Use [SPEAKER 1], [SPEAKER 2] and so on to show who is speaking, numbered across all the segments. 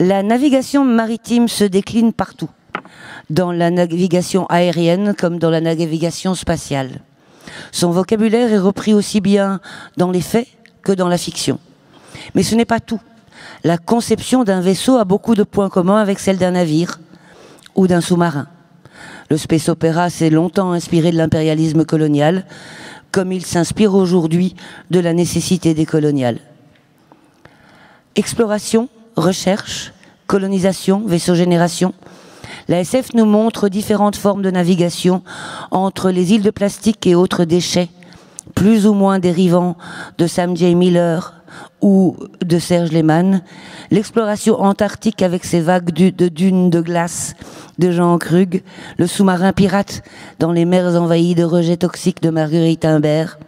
[SPEAKER 1] La navigation maritime se décline partout, dans la navigation aérienne comme dans la navigation spatiale. Son vocabulaire est repris aussi bien dans les faits que dans la fiction. Mais ce n'est pas tout. La conception d'un vaisseau a beaucoup de points communs avec celle d'un navire ou d'un sous-marin. Le space opéra s'est longtemps inspiré de l'impérialisme colonial, comme il s'inspire aujourd'hui de la nécessité décoloniale. Exploration, recherche, colonisation, vaisseau-génération. La SF nous montre différentes formes de navigation entre les îles de plastique et autres déchets, plus ou moins dérivants de Sam J. Miller ou de Serge Lehmann, l'exploration antarctique avec ses vagues de dunes de glace de Jean Krug, le sous-marin pirate dans les mers envahies de rejets toxiques de Marguerite Imbert,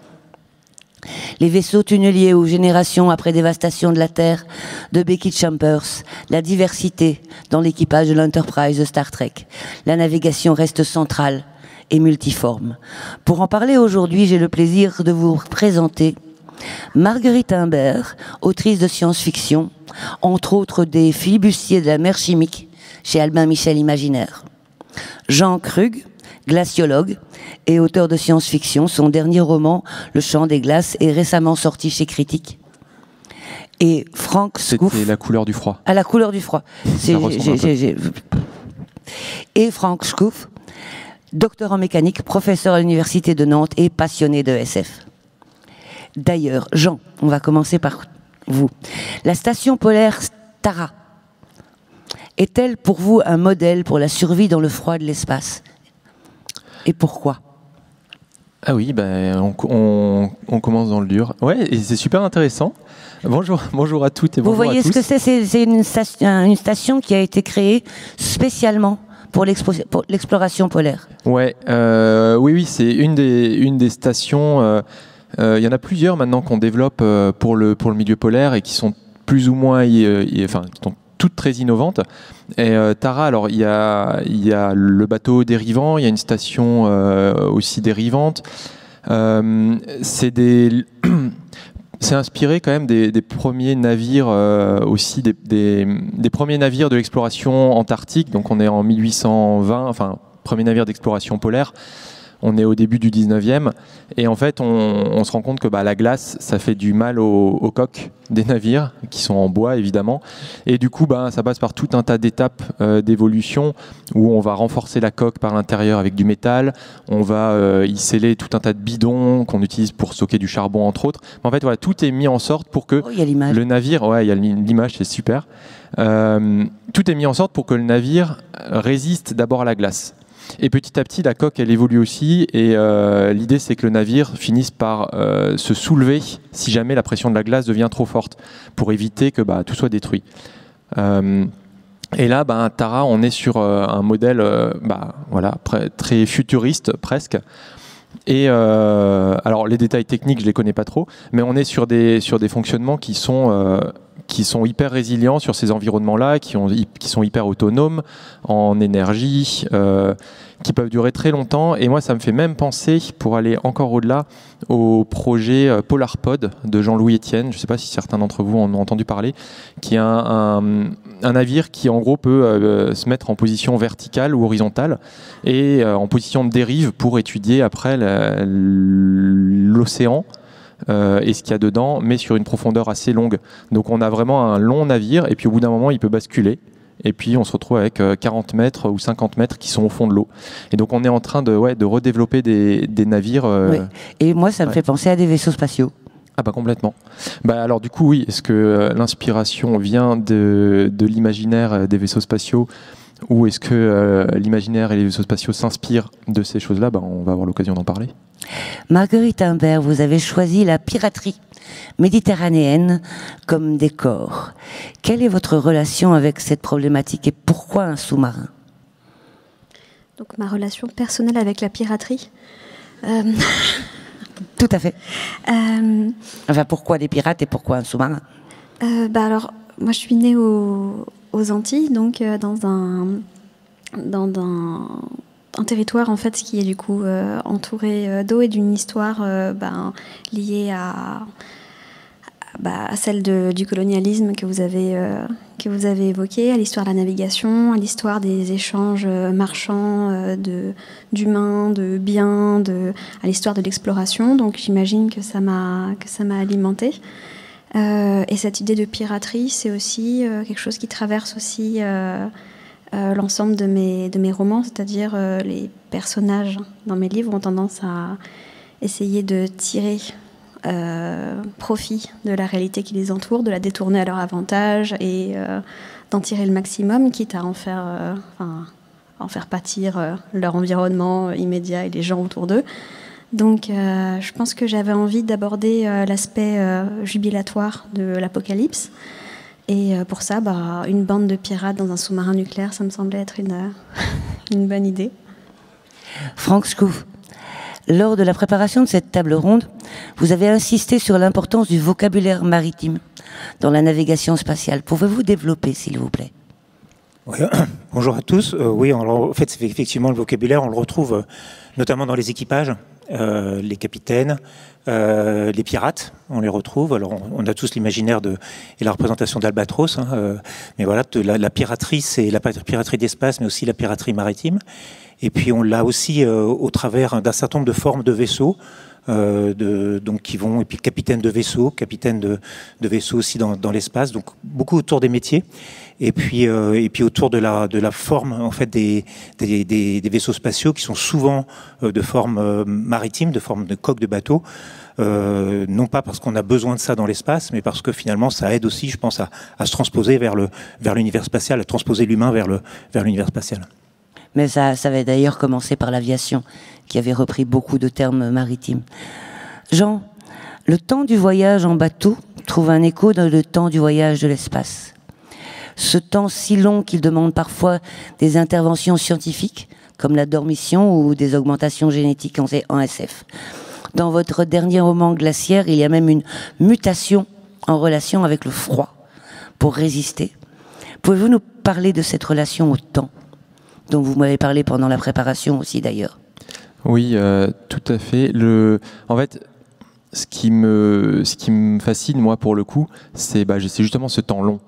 [SPEAKER 1] les vaisseaux tunneliers aux générations après dévastation de la Terre de Becky Chambers, la diversité dans l'équipage de l'Enterprise de Star Trek. La navigation reste centrale et multiforme. Pour en parler aujourd'hui, j'ai le plaisir de vous présenter Marguerite Imbert, autrice de science-fiction, entre autres des Flibustiers de la mer chimique chez Albin Michel Imaginaire. Jean Krug, glaciologue et auteur de science-fiction, son dernier roman, Le Chant des glaces, est récemment sorti chez Critique. Et Franck Scouf...
[SPEAKER 2] C'était La couleur du froid.
[SPEAKER 1] À La couleur du froid. Et Franck Scouf, docteur en mécanique, professeur à l'université de Nantes et passionné de SF. D'ailleurs, Jean, on va commencer par vous. La station polaire Tara est-elle pour vous un modèle pour la survie dans le froid de l'espace? Et pourquoi?
[SPEAKER 2] Ah oui, on commence dans le dur. Ouais, et c'est super intéressant. Bonjour à toutes et bonjour à tous.
[SPEAKER 1] Vous voyez ce que c'est? C'est une station qui a été créée spécialement pour l'exploration polaire.
[SPEAKER 2] Ouais, oui, c'est une des stations. Il y en a plusieurs maintenant qu'on développe pour le milieu polaire et qui sont plus ou moins, qui sont toutes très innovantes. Et Tara, alors il y a le bateau dérivant, il y a une station aussi dérivante. C'est inspiré quand même des premiers navires aussi, des premiers navires de l'exploration antarctique. Donc on est en 1820, enfin premier navire d'exploration polaire. On est au début du 19e et en fait on se rend compte que la glace ça fait du mal aux coques des navires qui sont en bois évidemment et du coup ça passe par tout un tas d'étapes d'évolution où on va renforcer la coque par l'intérieur avec du métal, on va y sceller tout un tas de bidons qu'on utilise pour stocker du charbon entre autres. En fait voilà, tout est mis en sorte pour que le navire, il y a l'image, c'est super, tout est mis en sorte pour que le navire résiste d'abord à la glace. Et petit à petit, la coque, elle évolue aussi. Et l'idée, c'est que le navire finisse par se soulever si jamais la pression de la glace devient trop forte, pour éviter que tout soit détruit. Et là, Tara, on est sur un modèle très futuriste, presque. Et alors, les détails techniques, je les connais pas trop, mais on est sur des fonctionnements qui sont hyper résilients sur ces environnements-là, qui sont hyper autonomes en énergie, qui peuvent durer très longtemps. Et moi, ça me fait même penser, pour aller encore au-delà, au projet PolarPod de Jean-Louis Etienne. Je ne sais pas si certains d'entre vous en ont entendu parler, qui est un navire qui, en gros, peut se mettre en position verticale ou horizontale et en position de dérive pour étudier après l'océan. Et ce qu'il y a dedans, mais sur une profondeur assez longue. Donc on a vraiment un long navire, et puis au bout d'un moment, il peut basculer. Et puis on se retrouve avec 40 mètres ou 50 mètres qui sont au fond de l'eau. Et donc on est en train de redévelopper des navires.
[SPEAKER 1] Oui. Et moi, ça me fait penser à des vaisseaux spatiaux.
[SPEAKER 2] Ah complètement. Alors du coup, oui. Est-ce que l'inspiration vient de l'imaginaire des vaisseaux spatiaux, ou est-ce que l'imaginaire et les vaisseaux spatiaux s'inspirent de ces choses-là? On va avoir l'occasion d'en parler.
[SPEAKER 1] Marguerite Imbert, vous avez choisi la piraterie méditerranéenne comme décor. Quelle est votre relation avec cette problématique et pourquoi un sous-marin?
[SPEAKER 3] Donc ma relation personnelle avec la piraterie.
[SPEAKER 1] Tout à fait. Enfin, pourquoi des pirates et pourquoi un sous-marin?
[SPEAKER 3] Alors, moi je suis née aux Antilles, donc dans un territoire en fait qui est du coup entouré d'eau et d'une histoire liée à à celle du colonialisme que vous avez évoqué, à l'histoire de la navigation, à l'histoire des échanges marchands d'humains, de biens, à l'histoire de l'exploration. Donc j'imagine que ça m'a alimenté. Et cette idée de piraterie, c'est aussi quelque chose qui traverse aussi l'ensemble de mes romans, c'est-à-dire les personnages dans mes livres ont tendance à essayer de tirer profit de la réalité qui les entoure, de la détourner à leur avantage et d'en tirer le maximum, quitte à en faire pâtir leur environnement immédiat et les gens autour d'eux. Donc je pense que j'avais envie d'aborder l'aspect jubilatoire de l'apocalypse. Et pour ça, une bande de pirates dans un sous-marin nucléaire, ça me semblait être une bonne idée.
[SPEAKER 1] Franck Schoof, lors de la préparation de cette table ronde, vous avez insisté sur l'importance du vocabulaire maritime dans la navigation spatiale. Pouvez-vous développer, s'il vous plaît ?
[SPEAKER 4] Oui, bonjour à tous. Oui, en fait, effectivement, le vocabulaire, on le retrouve notamment dans les équipages, les capitaines, les pirates, on les retrouve. Alors, on a tous l'imaginaire et la représentation d'Albatros, mais voilà, la piraterie, c'est la piraterie d'espace, mais aussi la piraterie maritime. Et puis, on l'a aussi au travers d'un certain nombre de formes de vaisseaux. Donc qui vont, et puis capitaine de vaisseau aussi dans l'espace, donc beaucoup autour des métiers, et puis autour de la forme en fait des vaisseaux spatiaux qui sont souvent de forme maritime, de forme de coque de bateau, non pas parce qu'on a besoin de ça dans l'espace, mais parce que finalement ça aide aussi, je pense, à se transposer vers l'univers spatial, à transposer l'humain vers l'univers spatial.
[SPEAKER 1] Mais ça avait d'ailleurs commencé par l'aviation, qui avait repris beaucoup de termes maritimes. Jean, le temps du voyage en bateau trouve un écho dans le temps du voyage de l'espace. Ce temps si long qu'il demande parfois des interventions scientifiques, comme la dormition ou des augmentations génétiques en SF. Dans votre dernier roman Glaciaire, il y a même une mutation en relation avec le froid pour résister. Pouvez-vous nous parler de cette relation au temps, dont vous m'avez parlé pendant la préparation aussi d'ailleurs?
[SPEAKER 2] Oui, tout à fait. En fait, ce qui me fascine, moi, pour le coup, c'est justement ce temps long.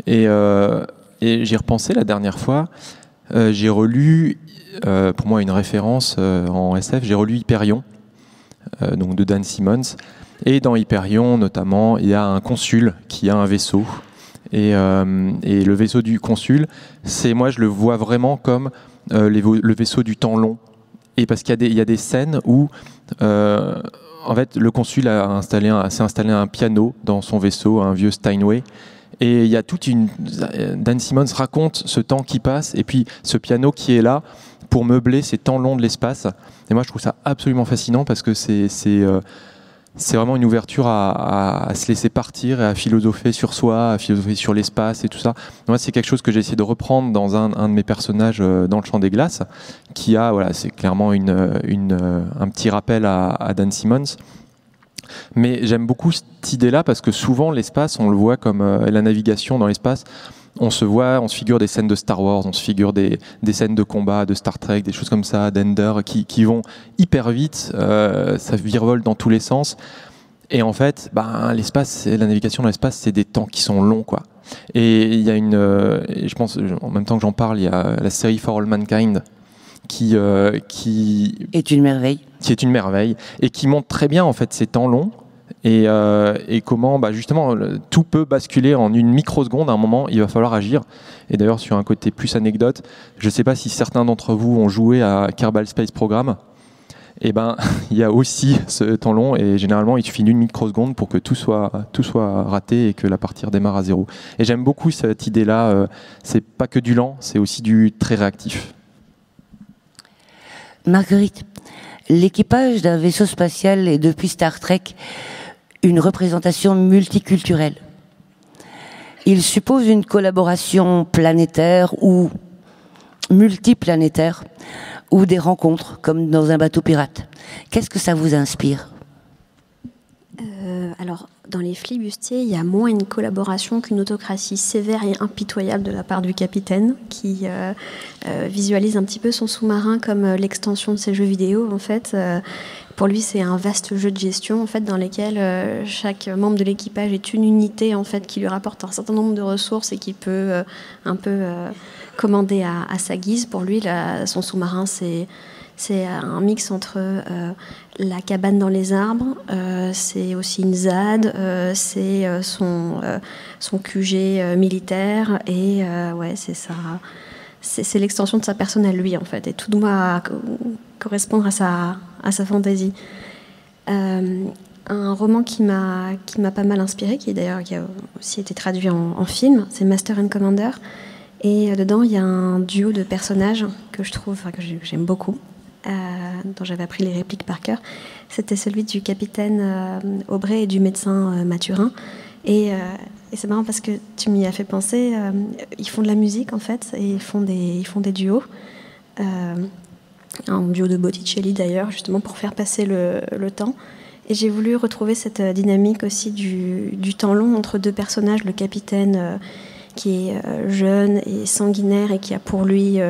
[SPEAKER 2] Et j'y ai repensé la dernière fois. J'ai relu, pour moi, une référence en SF, j'ai relu Hyperion, donc de Dan Simmons. Et dans Hyperion, notamment, il y a un consul qui a un vaisseau. Et le vaisseau du consul, moi je le vois vraiment comme le vaisseau du temps long. Et parce qu'il y a des scènes où en fait le consul s'est installé un piano dans son vaisseau, un vieux Steinway. Et il y a Dan Simmons raconte ce temps qui passe et puis ce piano qui est là pour meubler ces temps longs de l'espace. Et moi je trouve ça absolument fascinant parce que c'est vraiment une ouverture à se laisser partir et à philosopher sur soi, à philosopher sur l'espace et tout ça. Moi, c'est quelque chose que j'ai essayé de reprendre dans un de mes personnages dans Le Chant des Glaces, qui a, c'est clairement un petit rappel à Dan Simmons. Mais j'aime beaucoup cette idée-là parce que souvent, l'espace, on le voit comme la navigation dans l'espace. On se figure des scènes de Star Wars, on se figure des scènes de combat, de Star Trek, des choses comme ça, d'Ender, qui vont hyper vite, ça virevolte dans tous les sens. Et en fait, l'espace, la navigation dans l'espace, c'est des temps qui sont longs, quoi. Et il y a je pense, en même temps que j'en parle, il y a la série For All Mankind, qui
[SPEAKER 1] est une merveille.
[SPEAKER 2] Qui est une merveille, et qui montre très bien, en fait, ces temps longs. Et comment justement tout peut basculer en une microseconde. À un moment il va falloir agir. Et d'ailleurs, sur un côté plus anecdote, je ne sais pas si certains d'entre vous ont joué à Kerbal Space Program. Et il y a aussi ce temps long, et généralement il suffit d'une microseconde pour que tout soit raté et que la partie redémarre à zéro. Et j'aime beaucoup cette idée là, c'est pas que du lent, c'est aussi du très réactif.
[SPEAKER 1] Marguerite, l'équipage d'un vaisseau spatial est depuis Star Trek une représentation multiculturelle. Il suppose une collaboration planétaire ou multiplanétaire, ou des rencontres, comme dans un bateau pirate. Qu'est-ce que ça vous inspire ?
[SPEAKER 3] Alors, dans les flibustiers, il y a moins une collaboration qu'une autocratie sévère et impitoyable de la part du capitaine, qui visualise un petit peu son sous-marin comme l'extension de ses jeux vidéo, en fait. Pour lui, c'est un vaste jeu de gestion, en fait, dans lequel chaque membre de l'équipage est une unité, en fait, qui lui rapporte un certain nombre de ressources et qui peut un peu commander à sa guise. Pour lui, son sous-marin, c'est un mix entre la cabane dans les arbres, c'est aussi une ZAD, c'est son QG militaire, et ouais, c'est ça. C'est l'extension de sa personne à lui, en fait, et tout doit correspondre à sa fantaisie. Un roman qui m'a pas mal inspiré, qui a aussi été traduit en film, c'est Master and Commander, et dedans il y a un duo de personnages que j'aime beaucoup, dont j'avais appris les répliques par cœur. C'était celui du capitaine Aubray et du médecin Mathurin, et c'est marrant parce que tu m'y as fait penser. Ils font de la musique, en fait, et ils font des duos. Un duo de Botticelli, d'ailleurs, justement pour faire passer le temps. Et j'ai voulu retrouver cette dynamique aussi du temps long entre deux personnages, le capitaine qui est jeune et sanguinaire et qui a pour lui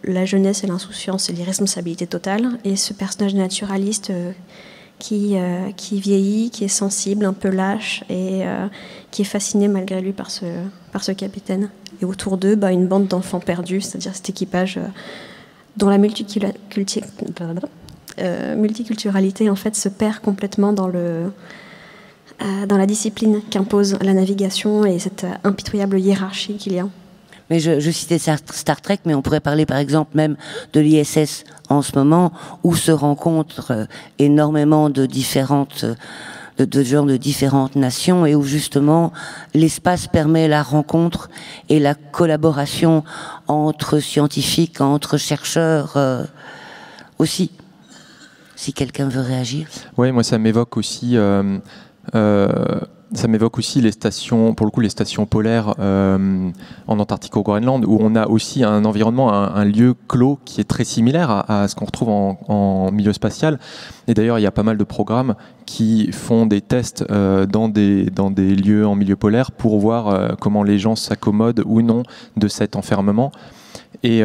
[SPEAKER 3] la jeunesse et l'insouciance et l'irresponsabilité totale, et ce personnage naturaliste qui vieillit, qui est sensible, un peu lâche, et qui est fasciné malgré lui par ce capitaine. Et autour d'eux, une bande d'enfants perdus, c'est-à-dire cet équipage dont la multiculturalité en fait se perd complètement dans la discipline qu'impose la navigation et cette impitoyable hiérarchie qu'il y a.
[SPEAKER 1] Mais je citais Star Trek, mais on pourrait parler par exemple même de l'ISS en ce moment, où se rencontrent énormément de différentes nations, et où justement l'espace permet la rencontre et la collaboration entre scientifiques, entre chercheurs aussi. Si quelqu'un veut réagir.
[SPEAKER 2] Oui, moi ça m'évoque aussi les stations, pour le coup les stations polaires en Antarctique au Groenland, où on a aussi un environnement, un lieu clos qui est très similaire à ce qu'on retrouve en milieu spatial. Et d'ailleurs, il y a pas mal de programmes qui font des tests dans des lieux en milieu polaire pour voir comment les gens s'accommodent ou non de cet enfermement. Et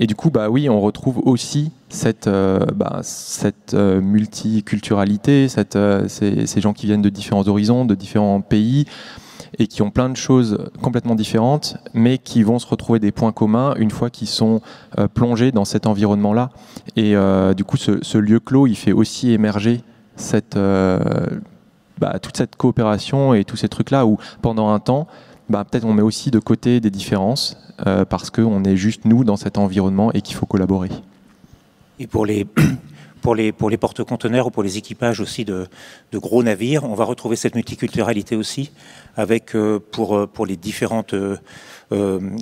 [SPEAKER 2] du coup, oui, on retrouve aussi cette multiculturalité, ces gens qui viennent de différents horizons, de différents pays, et qui ont plein de choses complètement différentes, mais qui vont se retrouver des points communs une fois qu'ils sont plongés dans cet environnement-là. Et du coup, ce lieu clos, il fait aussi émerger toute cette coopération et tous ces trucs-là, où pendant un temps, peut-être on met aussi de côté des différences, parce qu'on est juste nous dans cet environnement et qu'il faut collaborer.
[SPEAKER 4] Et pour les porte-conteneurs ou pour les équipages aussi de gros navires, on va retrouver cette multiculturalité aussi, avec pour les différentes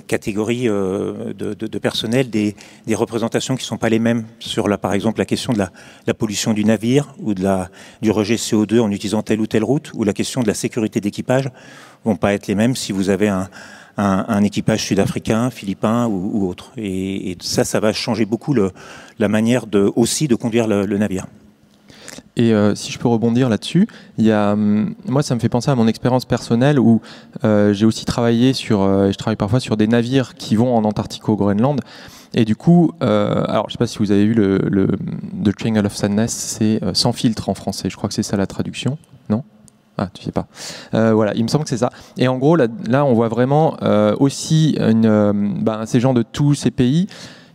[SPEAKER 4] catégories de personnel des représentations qui ne sont pas les mêmes sur par exemple la question de la pollution du navire ou du rejet CO2 en utilisant telle ou telle route, ou la question de la sécurité d'équipage ne vont pas être les mêmes si vous avez un équipage sud-africain, philippin ou autre. Et ça va changer beaucoup la manière aussi de conduire le navire.
[SPEAKER 2] Et si je peux rebondir là-dessus, moi ça me fait penser à mon expérience personnelle où j'ai aussi travaillé je travaille parfois sur des navires qui vont en Antarctique au Groenland. Et du coup, alors je ne sais pas si vous avez vu The Triangle of Sadness, c'est sans filtre en français, je crois que c'est ça la traduction, non ? Ah, tu sais pas. Voilà, il me semble que c'est ça. Et en gros, là on voit vraiment aussi ces gens de tous ces pays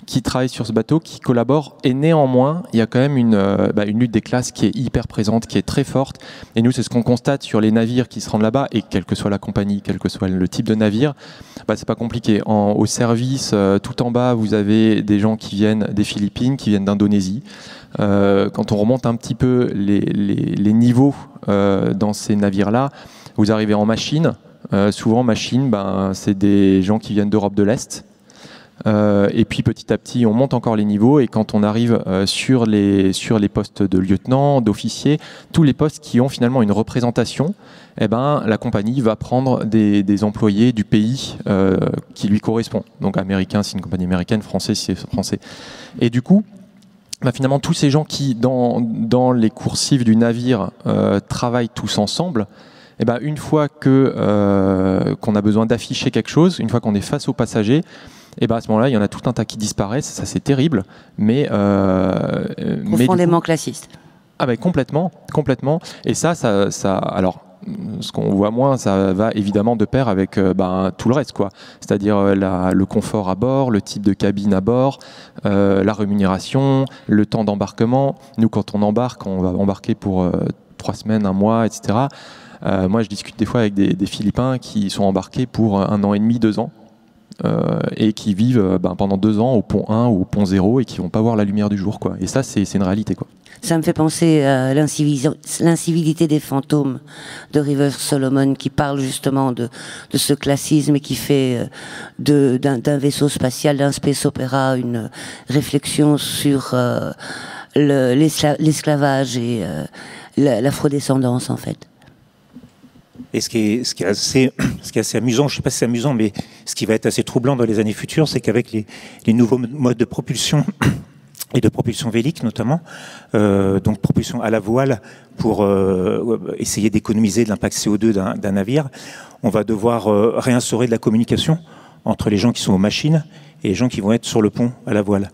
[SPEAKER 2] qui travaillent sur ce bateau, qui collaborent, et néanmoins, il y a quand même une lutte des classes qui est hyper présente, qui est très forte. Et nous, c'est ce qu'on constate sur les navires qui se rendent là-bas, et quelle que soit la compagnie, quel que soit le type de navire, c'est pas compliqué. Au service, tout en bas, vous avez des gens qui viennent des Philippines, qui viennent d'Indonésie. Quand on remonte un petit peu les niveaux dans ces navires-là, vous arrivez en machine. Souvent, machine, c'est des gens qui viennent d'Europe de l'Est. Et puis petit à petit on monte encore les niveaux, et quand on arrive sur les postes de lieutenant, d'officier, tous les postes qui ont finalement une représentation, la compagnie va prendre des employés du pays qui lui correspond. Donc américain si c'est une compagnie américaine, français si c'est français. Et du coup finalement tous ces gens qui dans les coursifs du navire travaillent tous ensemble, et ben une fois que qu'on a besoin d'afficher quelque chose, une fois qu'on est face aux passagers, et ben à ce moment-là il y en a tout un tas qui disparaissent, ça c'est terrible, mais
[SPEAKER 1] profondément classiste.
[SPEAKER 2] Ah ben complètement. Et ça alors ce qu'on voit moins, ça va évidemment de pair avec tout le reste, quoi. C'est-à-dire le confort à bord, le type de cabine à bord, la rémunération, le temps d'embarquement. Nous, quand on embarque, on va embarquer pour 3 semaines, 1 mois, etc. Moi, je discute des fois avec des Philippins qui sont embarqués pour 1 an et demi, 2 ans. Et qui vivent pendant 2 ans au pont 1 ou au pont 0 et qui vont pas voir la lumière du jour, quoi. Et ça, c'est une réalité, quoi.
[SPEAKER 1] Ça me fait penser à l'incivilité des fantômes de River Solomon, qui parle justement de ce classisme et qui fait d'un vaisseau spatial, d'un space opéra, une réflexion sur l'esclavage et l'afrodescendance, en fait.
[SPEAKER 4] Et ce qui est assez amusant, je ne sais pas si c'est amusant, mais ce qui va être assez troublant dans les années futures, c'est qu'avec les nouveaux modes de propulsion et de propulsion vélique notamment, donc propulsion à la voile pour essayer d'économiser de l'impact CO2 d'un navire, on va devoir réinstaurer de la communication entre les gens qui sont aux machines et les gens qui vont être sur le pont à la voile.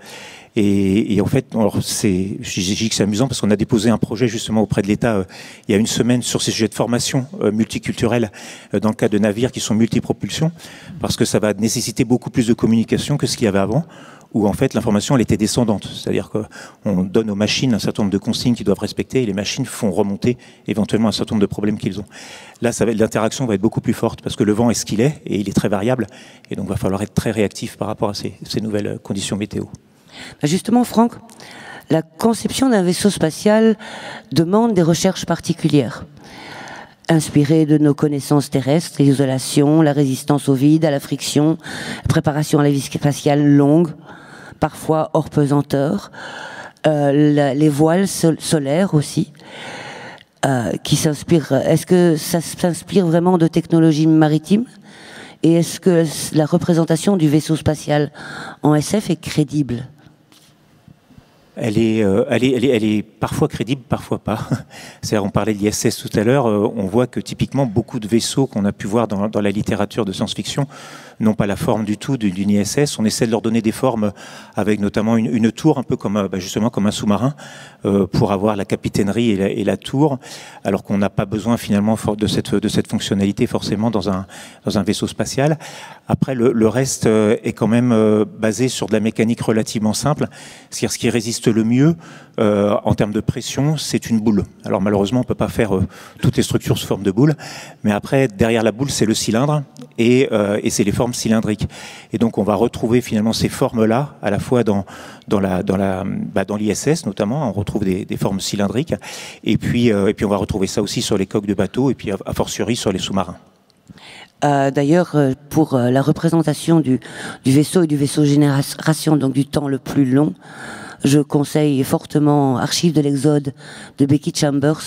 [SPEAKER 4] Et en fait, alors je dis que c'est amusant parce qu'on a déposé un projet justement auprès de l'État il y a 1 semaine sur ces sujets de formation multiculturelle dans le cas de navires qui sont multipropulsions, parce que ça va nécessiter beaucoup plus de communication que ce qu'il y avait avant, où en fait l'information elle était descendante, c'est-à-dire qu'on donne aux machines un certain nombre de consignes qu'ils doivent respecter et les machines font remonter éventuellement un certain nombre de problèmes qu'ils ont. Là, l'interaction va être beaucoup plus forte parce que le vent est ce qu'il est et il est très variable, et donc il va falloir être très réactif par rapport à ces nouvelles conditions météo.
[SPEAKER 1] Justement, Franck, la conception d'un vaisseau spatial demande des recherches particulières, inspirées de nos connaissances terrestres, l'isolation, la résistance au vide, à la friction, la préparation à la vie spatiale longue, parfois hors pesanteur, les voiles solaires aussi, qui s'inspirent. Est-ce que ça s'inspire vraiment de technologies maritimes ? Et est-ce que la représentation du vaisseau spatial en SF est crédible ?
[SPEAKER 4] Elle est parfois crédible, parfois pas. C'est-à-dire, on parlait de l'ISS tout à l'heure, on voit que typiquement beaucoup de vaisseaux qu'on a pu voir dans la littérature de science-fiction n'ont pas la forme du tout d'une ISS. On essaie de leur donner des formes avec notamment une tour, un peu comme justement comme un sous-marin, pour avoir la capitainerie et la tour, alors qu'on n'a pas besoin finalement de cette fonctionnalité forcément dans un vaisseau spatial. Après, le reste est quand même basé sur de la mécanique relativement simple. C'est-à-dire, ce qui résiste le mieux en termes de pression, c'est une boule. Alors malheureusement, on peut pas faire toutes les structures sous forme de boule, mais après, derrière la boule, c'est le cylindre et c'est les formes cylindriques. Et donc, on va retrouver finalement ces formes-là, à la fois dans l'ISS notamment, on retrouve des formes cylindriques, et puis on va retrouver ça aussi sur les coques de bateaux, et puis a fortiori sur les sous-marins.
[SPEAKER 1] D'ailleurs, pour la représentation du vaisseau et du vaisseau génération, donc du temps le plus long, je conseille fortement Archives de l'Exode de Becky Chambers,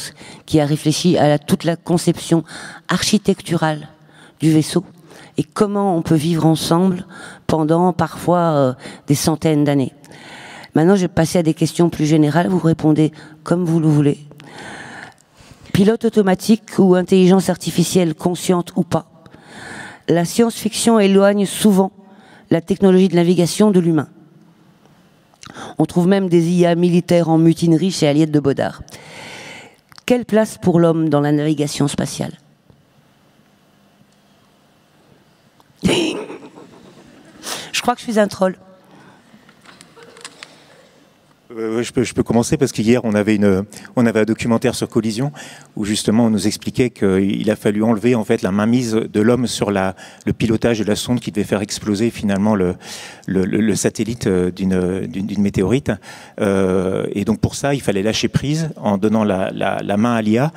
[SPEAKER 1] qui a réfléchi à toute la conception architecturale du vaisseau et comment on peut vivre ensemble pendant parfois des centaines d'années. Maintenant, je vais passer à des questions plus générales. Vous répondez comme vous le voulez. Pilote automatique ou intelligence artificielle consciente ou pas, la science-fiction éloigne souvent la technologie de navigation de l'humain. On trouve même des IA militaires en mutinerie chez Aliette de Bodard. Quelle place pour l'homme dans la navigation spatiale ? Je crois que je suis un troll.
[SPEAKER 4] Je peux commencer parce qu'hier on avait un documentaire sur Collision où justement on nous expliquait qu'il a fallu enlever en fait la mainmise de l'homme sur le pilotage de la sonde qui devait faire exploser finalement le satellite d'une météorite, et donc pour ça il fallait lâcher prise en donnant la main à l'IA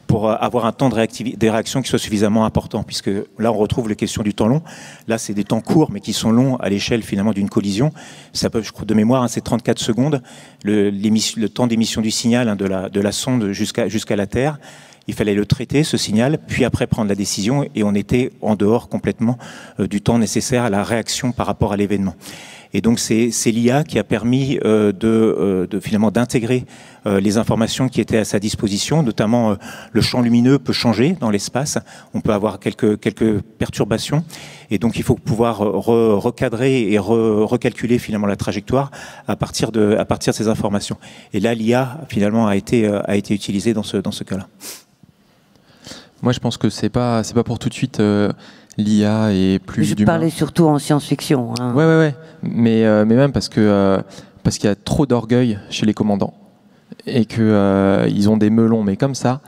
[SPEAKER 4] pour avoir un temps de réaction qui soit suffisamment important, puisque là on retrouve les questions du temps long. Là c'est des temps courts mais qui sont longs à l'échelle finalement d'une collision. Ça peut, je crois de mémoire, c'est 34 secondes le temps d'émission du signal de la sonde jusqu'à la Terre. Il fallait le traiter, ce signal, puis après prendre la décision, et on était en dehors complètement du temps nécessaire à la réaction par rapport à l'événement. Et donc c'est l'IA qui a permis finalement d'intégrer les informations qui étaient à sa disposition, notamment le champ lumineux peut changer dans l'espace, on peut avoir quelques perturbations, et donc il faut pouvoir recadrer et recalculer finalement la trajectoire à partir de ces informations. Et là, l'IA finalement a été utilisée dans ce cas-là.
[SPEAKER 2] Moi, je pense que c'est pas pour tout de suite. L'IA est plus
[SPEAKER 1] Je
[SPEAKER 2] d'humain.
[SPEAKER 1] parlais surtout en science-fiction. Hein.
[SPEAKER 2] Ouais. Mais même parce qu'il y a trop d'orgueil chez les commandants et que ils ont des melons, mais comme ça,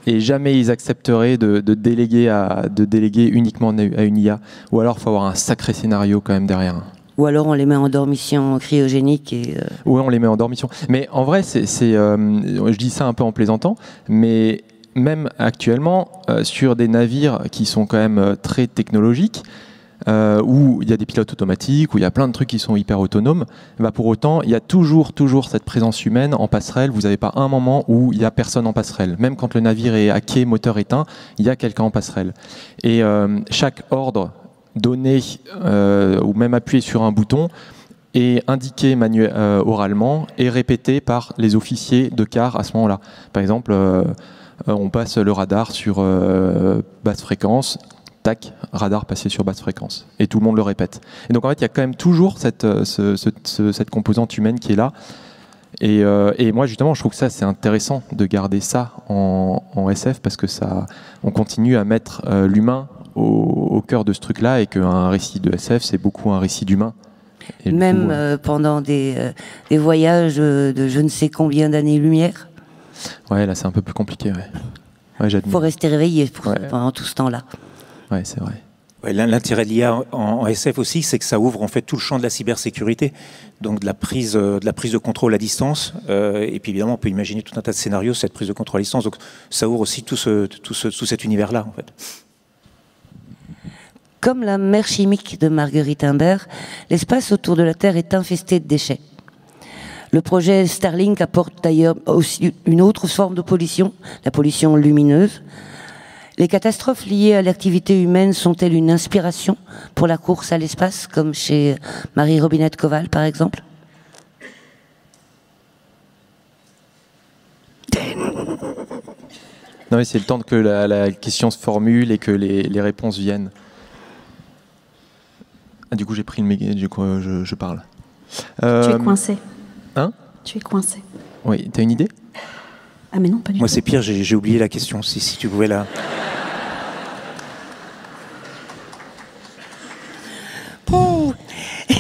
[SPEAKER 2] et jamais ils accepteraient de déléguer uniquement à une IA. Ou alors, il faut avoir un sacré scénario quand même derrière.
[SPEAKER 1] Ou alors on les met en dormition cryogénique et.
[SPEAKER 2] Oui, on les met en dormition. Mais en vrai, je dis ça un peu en plaisantant, mais même actuellement, sur des navires qui sont quand même très technologiques, où il y a des pilotes automatiques, où il y a plein de trucs qui sont hyper autonomes, bah pour autant, il y a toujours cette présence humaine en passerelle. Vous n'avez pas un moment où il n'y a personne en passerelle. Même quand le navire est à quai, moteur éteint, il y a quelqu'un en passerelle. Et chaque ordre donné, ou même appuyé sur un bouton, est indiqué oralement et répété par les officiers de quart à ce moment-là. Par exemple, on passe le radar sur basse fréquence, tac, radar passé sur basse fréquence. Et tout le monde le répète. Et donc en fait, il y a quand même toujours cette composante humaine qui est là. Et moi, justement, je trouve que ça, c'est intéressant de garder ça en SF parce que on continue à mettre l'humain au cœur de ce truc-là et qu'un récit de SF, c'est beaucoup un récit d'humain. Et
[SPEAKER 1] même pendant des voyages de je ne sais combien d'années-lumière.
[SPEAKER 2] Ouais, là, c'est un peu plus compliqué. Ouais, j'admire.
[SPEAKER 1] Il faut rester réveillé pendant tout ce temps-là.
[SPEAKER 2] Ouais, c'est vrai.
[SPEAKER 4] Ouais, l'intérêt de l'IA en SF aussi, c'est que ça ouvre en fait tout le champ de la cybersécurité, donc de la prise de contrôle à distance. Et puis évidemment, on peut imaginer tout un tas de scénarios cette prise de contrôle à distance. Donc ça ouvre aussi tout cet univers-là, en fait.
[SPEAKER 1] Comme la mer chimique de Marguerite Imbert, l'espace autour de la Terre est infesté de déchets. Le projet Starlink apporte d'ailleurs aussi une autre forme de pollution, la pollution lumineuse. Les catastrophes liées à l'activité humaine sont-elles une inspiration pour la course à l'espace, comme chez Marie-Robinette Kowal, par exemple ?
[SPEAKER 2] Non, mais c'est le temps que la question se formule et que les réponses viennent. Ah, du coup, j'ai pris le méga, du coup, je parle.
[SPEAKER 3] Tu es coincé.
[SPEAKER 2] Hein ?
[SPEAKER 3] Tu es coincé.
[SPEAKER 2] Oui, t'as une idée ?
[SPEAKER 3] Ah mais non, pas du tout.
[SPEAKER 4] Moi, c'est pire, j'ai oublié la question, si tu pouvais la...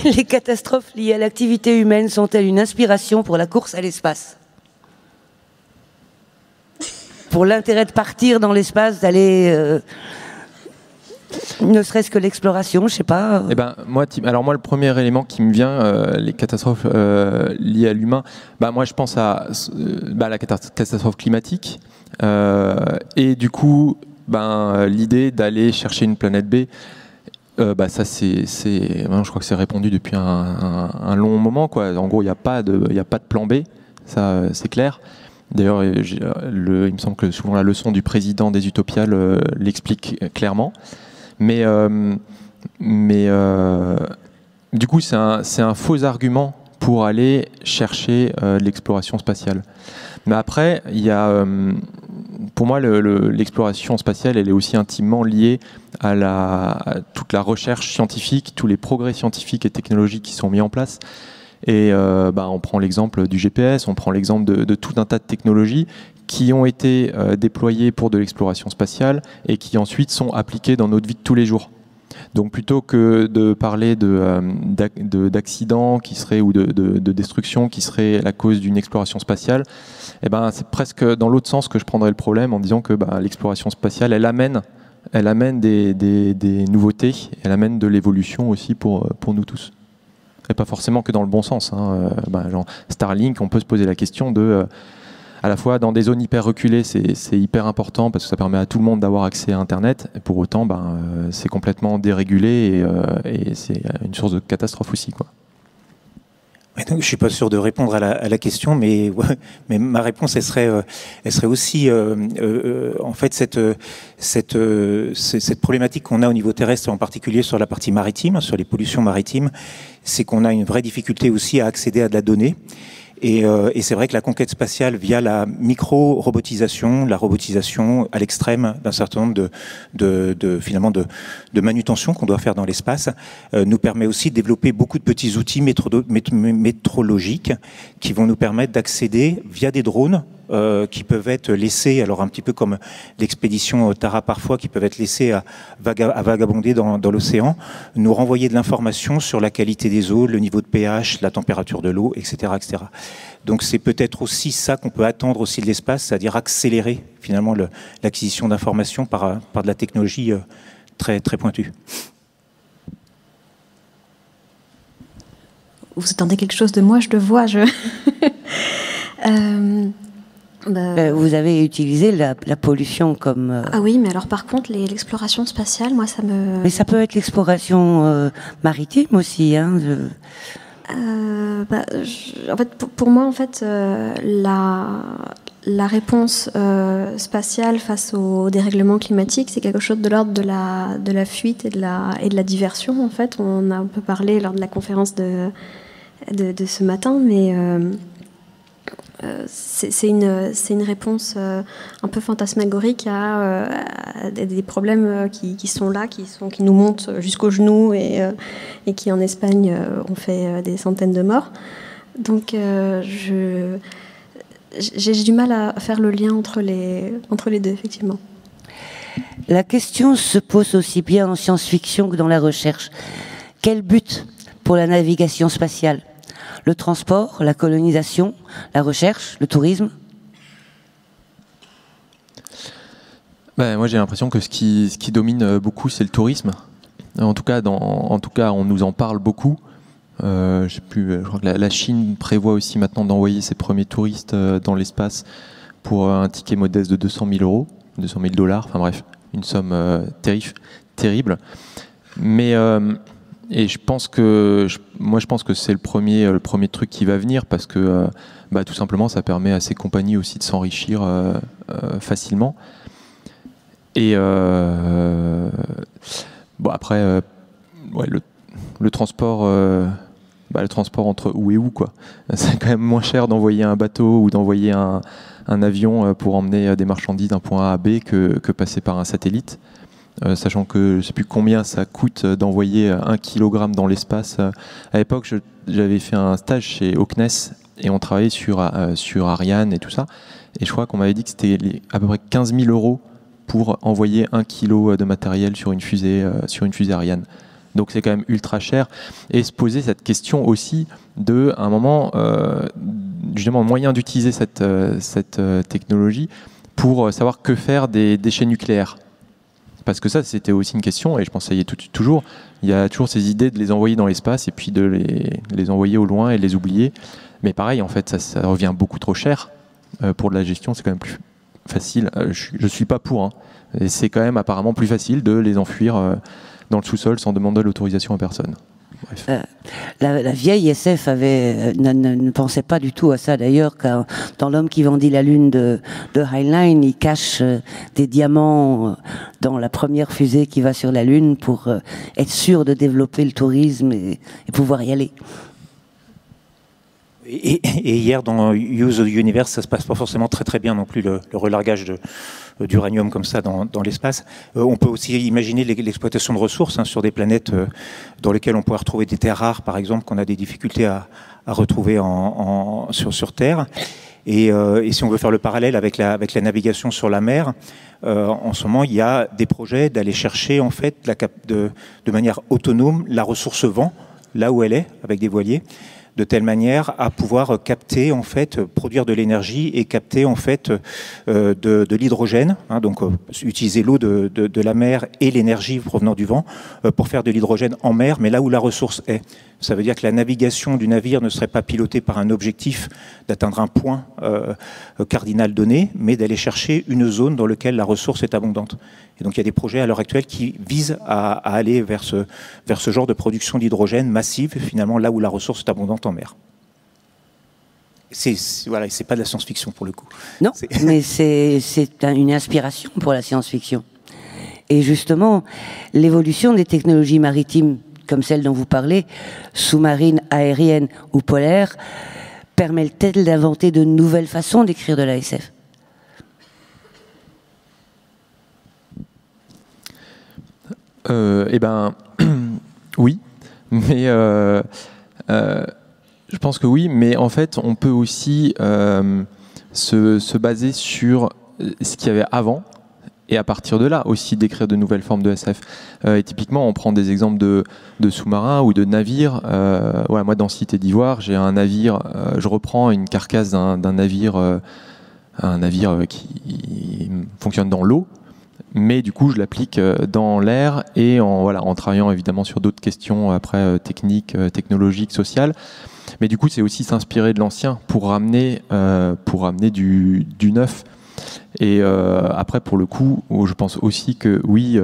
[SPEAKER 1] Les catastrophes liées à l'activité humaine sont-elles une inspiration pour la course à l'espace ? Pour l'intérêt de partir dans l'espace, d'aller... ne serait-ce que l'exploration, je sais pas.
[SPEAKER 2] Eh ben, moi, le premier élément qui me vient, les catastrophes liées à l'humain, moi, je pense à la catastrophe climatique. Et du coup, l'idée d'aller chercher une planète B, ça, je crois que c'est répondu depuis un long moment, quoi. En gros, il n'y a pas de plan B, ça, c'est clair. D'ailleurs, il me semble que souvent la leçon du président des Utopias l'explique clairement. Mais du coup, c'est un faux argument pour aller chercher l'exploration spatiale. Mais après, il y a, pour moi, l'exploration spatiale, elle est aussi intimement liée à toute la recherche scientifique, tous les progrès scientifiques et technologiques qui sont mis en place. Et on prend l'exemple du GPS, on prend l'exemple de tout un tas de technologies qui ont été déployées pour de l'exploration spatiale et qui ensuite sont appliquées dans notre vie de tous les jours. Donc plutôt que de parler d'accidents qui seraient ou de destruction qui seraient la cause d'une exploration spatiale, c'est presque dans l'autre sens que je prendrais le problème en disant que l'exploration spatiale, elle amène des nouveautés, elle amène de l'évolution aussi pour nous tous. Et pas forcément que dans le bon sens. Genre Starlink, on peut se poser la question de... à la fois dans des zones hyper reculées, c'est hyper important parce que ça permet à tout le monde d'avoir accès à Internet. Et pour autant, c'est complètement dérégulé et c'est une source de catastrophe aussi, quoi.
[SPEAKER 4] Je ne suis pas sûr de répondre à la question, mais ma réponse, elle serait aussi, en fait, cette problématique qu'on a au niveau terrestre, en particulier sur la partie maritime, sur les pollutions maritimes, c'est qu'on a une vraie difficulté aussi à accéder à de la donnée. Et c'est vrai que la conquête spatiale, via la micro-robotisation, la robotisation à l'extrême d'un certain nombre de manutention qu'on doit faire dans l'espace, nous permet aussi de développer beaucoup de petits outils métrologiques qui vont nous permettre d'accéder via des drones qui peuvent être laissés, alors un petit peu comme l'expédition Tara parfois, qui peuvent être laissés à vagabonder dans l'océan, nous renvoyer de l'information sur la qualité des eaux, le niveau de pH, la température de l'eau, etc., etc. Donc c'est peut-être aussi ça qu'on peut attendre aussi de l'espace, c'est-à-dire accélérer finalement l'acquisition d'informations par de la technologie très, très pointue.
[SPEAKER 3] Vous attendez quelque chose de moi, je le vois.
[SPEAKER 1] Vous avez utilisé la pollution comme...
[SPEAKER 3] Ah oui, mais alors par contre, l'exploration spatiale, moi, ça me...
[SPEAKER 1] Mais ça peut être l'exploration maritime aussi. Hein,
[SPEAKER 3] en fait, pour moi, en fait, la réponse spatiale face au dérèglement climatique, c'est quelque chose de l'ordre de la fuite et de la diversion. En fait, on a un peu parlé lors de la conférence de ce matin, mais... c'est une réponse un peu fantasmagorique à des problèmes qui sont là, qui nous montent jusqu'aux genoux et qui en Espagne ont fait des centaines de morts. Donc j'ai du mal à faire le lien entre les deux, effectivement.
[SPEAKER 1] La question se pose aussi bien en science-fiction que dans la recherche. Quel but pour la navigation spatiale ? Le transport, la colonisation, la recherche, le tourisme?
[SPEAKER 2] Moi, j'ai l'impression que ce qui domine beaucoup, c'est le tourisme. En tout cas, on nous en parle beaucoup. Je crois que la Chine prévoit aussi maintenant d'envoyer ses premiers touristes dans l'espace pour un ticket modeste de 200 000 $, enfin bref, une somme terrible. Mais... Et je pense que c'est le premier truc qui va venir parce que tout simplement ça permet à ces compagnies aussi de s'enrichir facilement. Et après le transport entre où et où quoi. C'est quand même moins cher d'envoyer un bateau ou d'envoyer un avion pour emmener des marchandises d'un point A à B que passer par un satellite. Sachant que je ne sais plus combien ça coûte d'envoyer 1 kg dans l'espace. À l'époque, j'avais fait un stage chez OCNES et on travaillait sur Ariane et tout ça. Et je crois qu'on m'avait dit que c'était à peu près 15 000 € pour envoyer 1 kg de matériel sur une fusée Ariane. Donc c'est quand même ultra cher. Et se poser cette question aussi de, à un moment, justement, moyen d'utiliser cette technologie pour savoir que faire des déchets nucléaires. Parce que ça, c'était aussi une question, et je pense que ça y est toujours. Il y a toujours ces idées de les envoyer dans l'espace et puis de les envoyer au loin et les oublier. Mais pareil, en fait, ça revient beaucoup trop cher. Pour de la gestion, c'est quand même plus facile. Je ne suis pas pour. Hein. Et c'est quand même apparemment plus facile de les enfuir dans le sous-sol sans demander l'autorisation à personne. Bref.
[SPEAKER 1] La vieille SF ne pensait pas du tout à ça d'ailleurs, car dans L'homme qui vendit la lune de Heinlein, il cache des diamants dans la première fusée qui va sur la lune pour être sûr de développer le tourisme et pouvoir y aller.
[SPEAKER 4] Et hier, dans Use the Universe, ça se passe pas forcément très très bien non plus, le relargage d'uranium comme ça dans l'espace. On peut aussi imaginer l'exploitation de ressources sur des planètes dans lesquelles on pourrait retrouver des terres rares, par exemple, qu'on a des difficultés à retrouver sur Terre. Et si on veut faire le parallèle avec la navigation sur la mer, en ce moment, il y a des projets d'aller chercher en fait de manière autonome la ressource vent, là où elle est, avec des voiliers, de telle manière à pouvoir capter, en fait, produire de l'énergie et capter en fait de l'hydrogène, donc utiliser l'eau de la mer et l'énergie provenant du vent pour faire de l'hydrogène en mer, mais là où la ressource est. Ça veut dire que la navigation du navire ne serait pas pilotée par un objectif d'atteindre un point cardinal donné, mais d'aller chercher une zone dans laquelle la ressource est abondante. Et donc il y a des projets à l'heure actuelle qui visent à aller vers ce genre de production d'hydrogène massive, finalement là où la ressource est abondante en mer. Voilà, c'est pas de la science-fiction pour le coup.
[SPEAKER 1] Non, mais c'est une inspiration pour la science-fiction. Et justement, l'évolution des technologies maritimes, comme celle dont vous parlez, sous-marines, aériennes ou polaires, permet-elle d'inventer de nouvelles façons d'écrire de la SF ?
[SPEAKER 2] Eh ben, oui, mais je pense que oui, mais en fait, on peut aussi se baser sur ce qu'il y avait avant, et à partir de là aussi d'écrire de nouvelles formes de SF. Et typiquement, on prend des exemples de sous-marins ou de navires. Ouais, moi, dans Cité d'Ivoire, j'ai un navire, je reprends une carcasse d'un navire, un navire qui fonctionne dans l'eau, mais du coup, je l'applique dans l'air et en travaillant évidemment sur d'autres questions après techniques, technologiques, sociales. Mais du coup, c'est aussi s'inspirer de l'ancien pour ramener du neuf. Et après, pour le coup, je pense aussi que oui,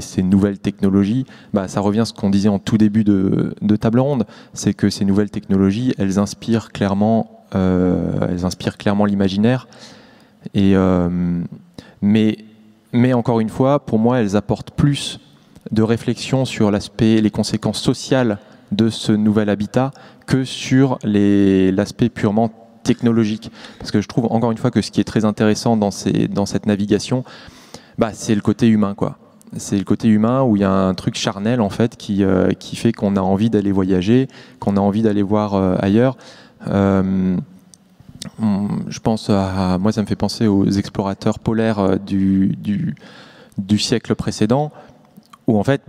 [SPEAKER 2] ces nouvelles technologies, ça revient à ce qu'on disait en tout début de table ronde, c'est que ces nouvelles technologies, elles inspirent clairement l'imaginaire. Et mais encore une fois, pour moi, elles apportent plus de réflexion sur les conséquences sociales de ce nouvel habitat que sur l'aspect purement technologique. Parce que je trouve encore une fois que ce qui est très intéressant dans cette navigation, c'est le côté humain, quoi. C'est le côté humain où il y a un truc charnel en fait qui fait qu'on a envie d'aller voyager, qu'on a envie d'aller voir ailleurs. Je pense moi ça me fait penser aux explorateurs polaires du siècle précédent, où en fait,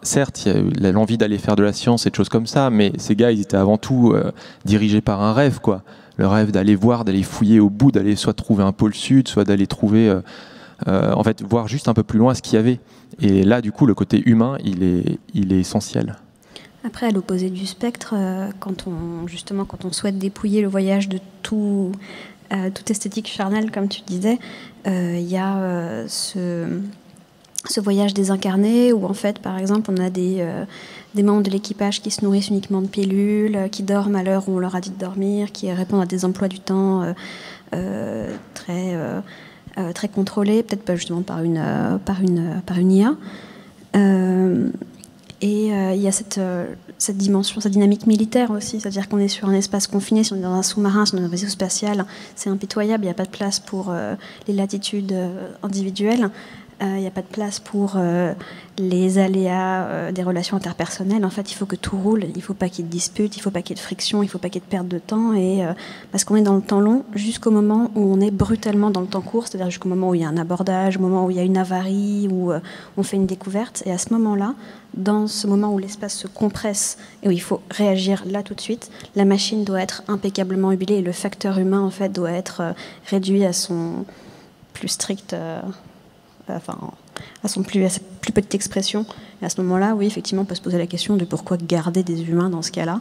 [SPEAKER 2] certes, il y a l'envie d'aller faire de la science et de choses comme ça, mais ces gars, ils étaient avant tout dirigés par un rêve, quoi. Le rêve d'aller voir, d'aller fouiller au bout, d'aller soit trouver un pôle sud, soit d'aller trouver, en fait, voir juste un peu plus loin ce qu'il y avait. Et là, du coup, le côté humain, il est essentiel.
[SPEAKER 3] Après, à l'opposé du spectre, quand on souhaite dépouiller le voyage de toute esthétique charnelle, comme tu disais, il y a ce voyage désincarné où, en fait, par exemple, on a des membres de l'équipage qui se nourrissent uniquement de pilules, qui dorment à l'heure où on leur a dit de dormir, qui répondent à des emplois du temps très contrôlés, peut-être pas justement par une IA. Et il y a cette dimension, cette dynamique militaire aussi, c'est-à-dire qu'on est sur un espace confiné, si on est dans un sous-marin, si on est dans un vaisseau spatial, c'est impitoyable, il n'y a pas de place pour les latitudes individuelles, il n'y a pas de place pour les aléas des relations interpersonnelles. En fait, il faut que tout roule, il ne faut pas qu'il y ait de disputes, il ne faut pas qu'il y ait de friction, il ne faut pas qu'il y ait de perte de temps, et parce qu'on est dans le temps long jusqu'au moment où on est brutalement dans le temps court, c'est-à-dire jusqu'au moment où il y a un abordage, au moment où il y a une avarie, où on fait une découverte, et à ce moment-là, dans ce moment où l'espace se compresse et où il faut réagir là tout de suite, la machine doit être impeccablement huilée et le facteur humain en fait doit être réduit à son plus strict, à sa plus petite expression. Et à ce moment-là, oui, effectivement, on peut se poser la question de pourquoi garder des humains dans ce cas-là.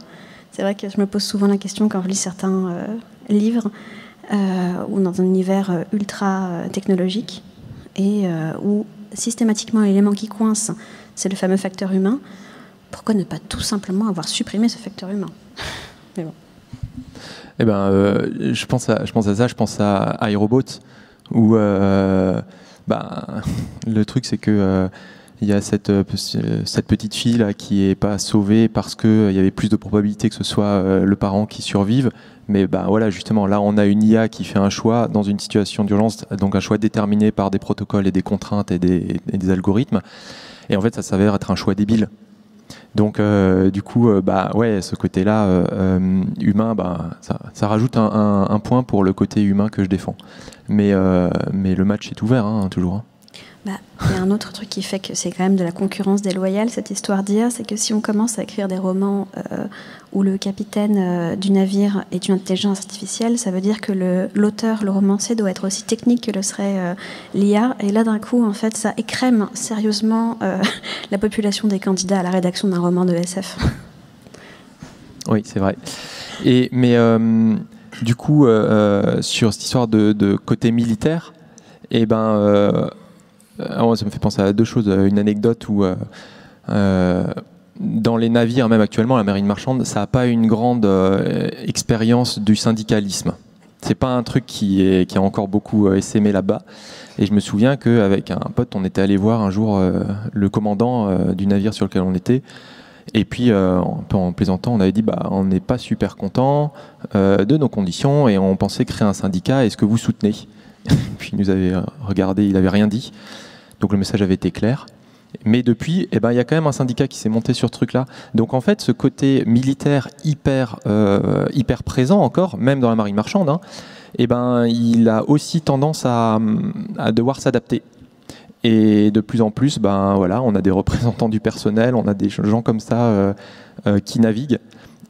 [SPEAKER 3] C'est vrai que je me pose souvent la question quand je lis certains livres ou dans un univers ultra technologique et où systématiquement l'élément qui coince, c'est le fameux facteur humain. Pourquoi ne pas tout simplement avoir supprimé ce facteur humain? Mais bon.
[SPEAKER 2] Eh ben, je pense à ça, je pense à iRobot, où le truc c'est que il y a cette petite fille là qui est pas sauvée parce que il y avait plus de probabilité que ce soit le parent qui survive. Mais voilà, justement, là on a une IA qui fait un choix dans une situation d'urgence, donc un choix déterminé par des protocoles et des contraintes et des algorithmes. Et en fait, ça s'avère être un choix débile. Donc, du coup, ce côté-là, humain, ça rajoute un point pour le côté humain que je défends. Mais le match est ouvert, toujours.
[SPEAKER 3] Il y a un autre truc qui fait que c'est quand même de la concurrence déloyale, cette histoire d'IA, c'est que si on commence à écrire des romans où le capitaine du navire est une intelligence artificielle, ça veut dire que l'auteur, le romancier, doit être aussi technique que le serait l'IA. Et là, d'un coup, en fait, ça écrème sérieusement la population des candidats à la rédaction d'un roman de SF.
[SPEAKER 2] Oui, c'est vrai. Mais du coup, sur cette histoire de côté militaire, ça me fait penser à deux choses. Une anecdote où dans les navires, même actuellement, la marine marchande, ça n'a pas une grande expérience du syndicalisme. C'est pas un truc qui a encore beaucoup essaimé là-bas. Et je me souviens qu'avec un pote, on était allé voir un jour le commandant du navire sur lequel on était. Et puis, un peu en plaisantant, on avait dit on n'est pas super content de nos conditions et on pensait créer un syndicat. Est-ce que vous soutenez? Puis il nous avait regardé, il n'avait rien dit. Donc le message avait été clair. Mais depuis, il y a quand même un syndicat qui s'est monté sur ce truc-là. Donc en fait, ce côté militaire hyper présent encore, même dans la marine marchande, il a aussi tendance à devoir s'adapter. Et de plus en plus, on a des représentants du personnel, on a des gens comme ça qui naviguent.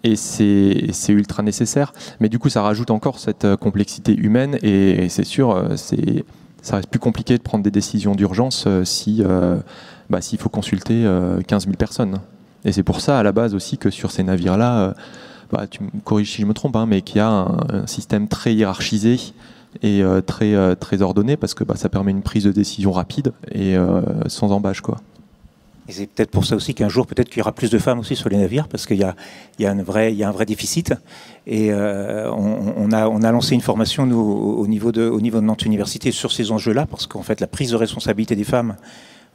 [SPEAKER 2] Et c'est ultra nécessaire. Mais du coup, ça rajoute encore cette complexité humaine. Et c'est sûr, ça reste plus compliqué de prendre des décisions d'urgence s'il faut consulter 15 000 personnes. Et c'est pour ça, à la base aussi, que sur ces navires-là, tu me corriges si je me trompe, mais qu'il y a un système très hiérarchisé et très ordonné, parce que ça permet une prise de décision rapide et sans embâche, quoi.
[SPEAKER 4] Et c'est peut-être pour ça aussi qu'un jour, peut-être qu'il y aura plus de femmes aussi sur les navires, parce qu'il y a un vrai déficit. Et on a lancé une formation, nous, au niveau de Nantes Université, sur ces enjeux-là, parce qu'en fait, la prise de responsabilité des femmes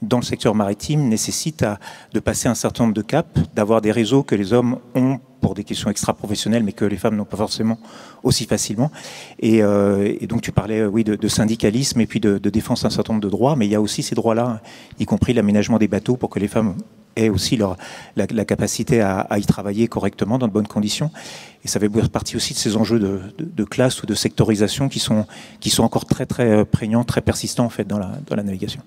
[SPEAKER 4] dans le secteur maritime nécessite de passer un certain nombre de caps, d'avoir des réseaux que les hommes ont pour des questions extra-professionnelles, mais que les femmes n'ont pas forcément aussi facilement. Et donc tu parlais de syndicalisme et puis de défense d'un certain nombre de droits, mais il y a aussi ces droits-là, y compris l'aménagement des bateaux pour que les femmes aient aussi la capacité à y travailler correctement, dans de bonnes conditions. Et ça fait partie aussi de ces enjeux de classe ou de sectorisation qui sont encore très très prégnants, très persistants en fait dans la navigation.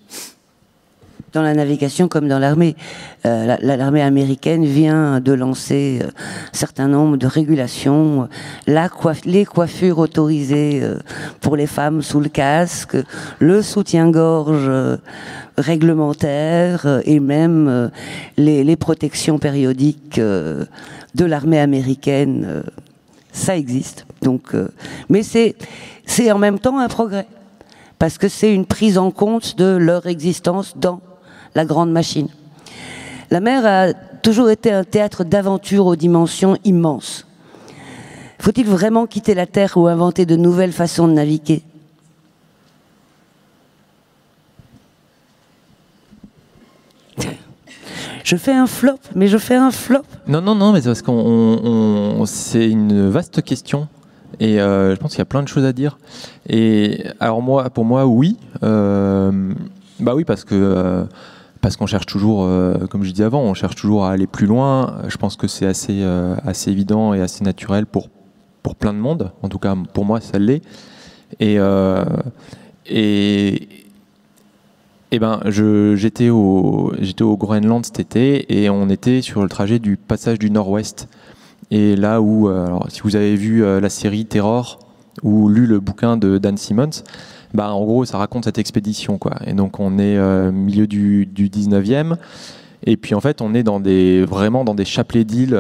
[SPEAKER 1] Dans la navigation comme dans l'armée. L'armée américaine vient de lancer un certain nombre de régulations. Les coiffures autorisées pour les femmes sous le casque, le soutien-gorge réglementaire et même les protections périodiques de l'armée américaine. Ça existe. Donc, mais c'est en même temps un progrès. Parce que c'est une prise en compte de leur existence dans la grande machine. La mer a toujours été un théâtre d'aventure aux dimensions immenses. Faut-il vraiment quitter la terre ou inventer de nouvelles façons de naviguer? Je fais un flop, mais je fais un flop.
[SPEAKER 2] Non, mais c'est parce qu'on c'est une vaste question. Et je pense qu'il y a plein de choses à dire. Et alors pour moi, oui. Oui, parce qu'on cherche toujours, comme je disais avant, on cherche toujours à aller plus loin. Je pense que c'est assez évident et assez naturel pour plein de monde. En tout cas, pour moi, ça l'est. J'étais au Groenland cet été et on était sur le trajet du passage du Nord-Ouest. Et là où, alors, si vous avez vu la série Terror ou lu le bouquin de Dan Simmons, en gros, ça raconte cette expédition, quoi. Et donc, on est au milieu du 19e. Et puis, en fait, on est vraiment dans des chapelets d'îles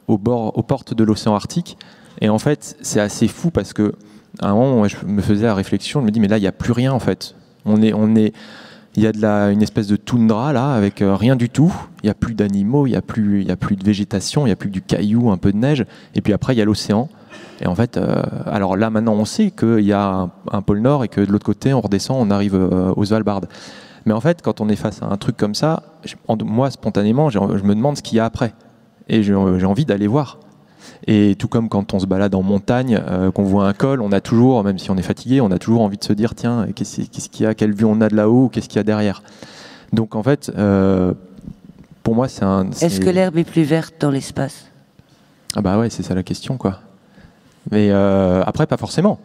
[SPEAKER 2] aux portes de l'océan Arctique. Et en fait, c'est assez fou parce que à un moment, je me faisais la réflexion, je me dis, mais là, il n'y a plus rien, en fait. Il y a une espèce de toundra, là, avec rien du tout. Il n'y a plus d'animaux, il n'y a plus de végétation, il n'y a plus que du caillou, un peu de neige. Et puis après, il y a l'océan. Et en fait, alors là, maintenant, on sait qu'il y a un pôle Nord et que de l'autre côté, on redescend, on arrive au Svalbard. Mais en fait, quand on est face à un truc comme ça, moi, spontanément, je me demande ce qu'il y a après. Et j'ai envie d'aller voir. Et tout comme quand on se balade en montagne, qu'on voit un col, on a toujours, même si on est fatigué, on a toujours envie de se dire, tiens, qu'est-ce qu'il y a, quelle vue on a de là-haut, qu'est-ce qu'il y a derrière. Donc en fait, pour moi, Est-ce
[SPEAKER 1] que l'herbe est plus verte dans l'espace?
[SPEAKER 2] Ah bah ouais, c'est ça la question, quoi. Mais après, pas forcément.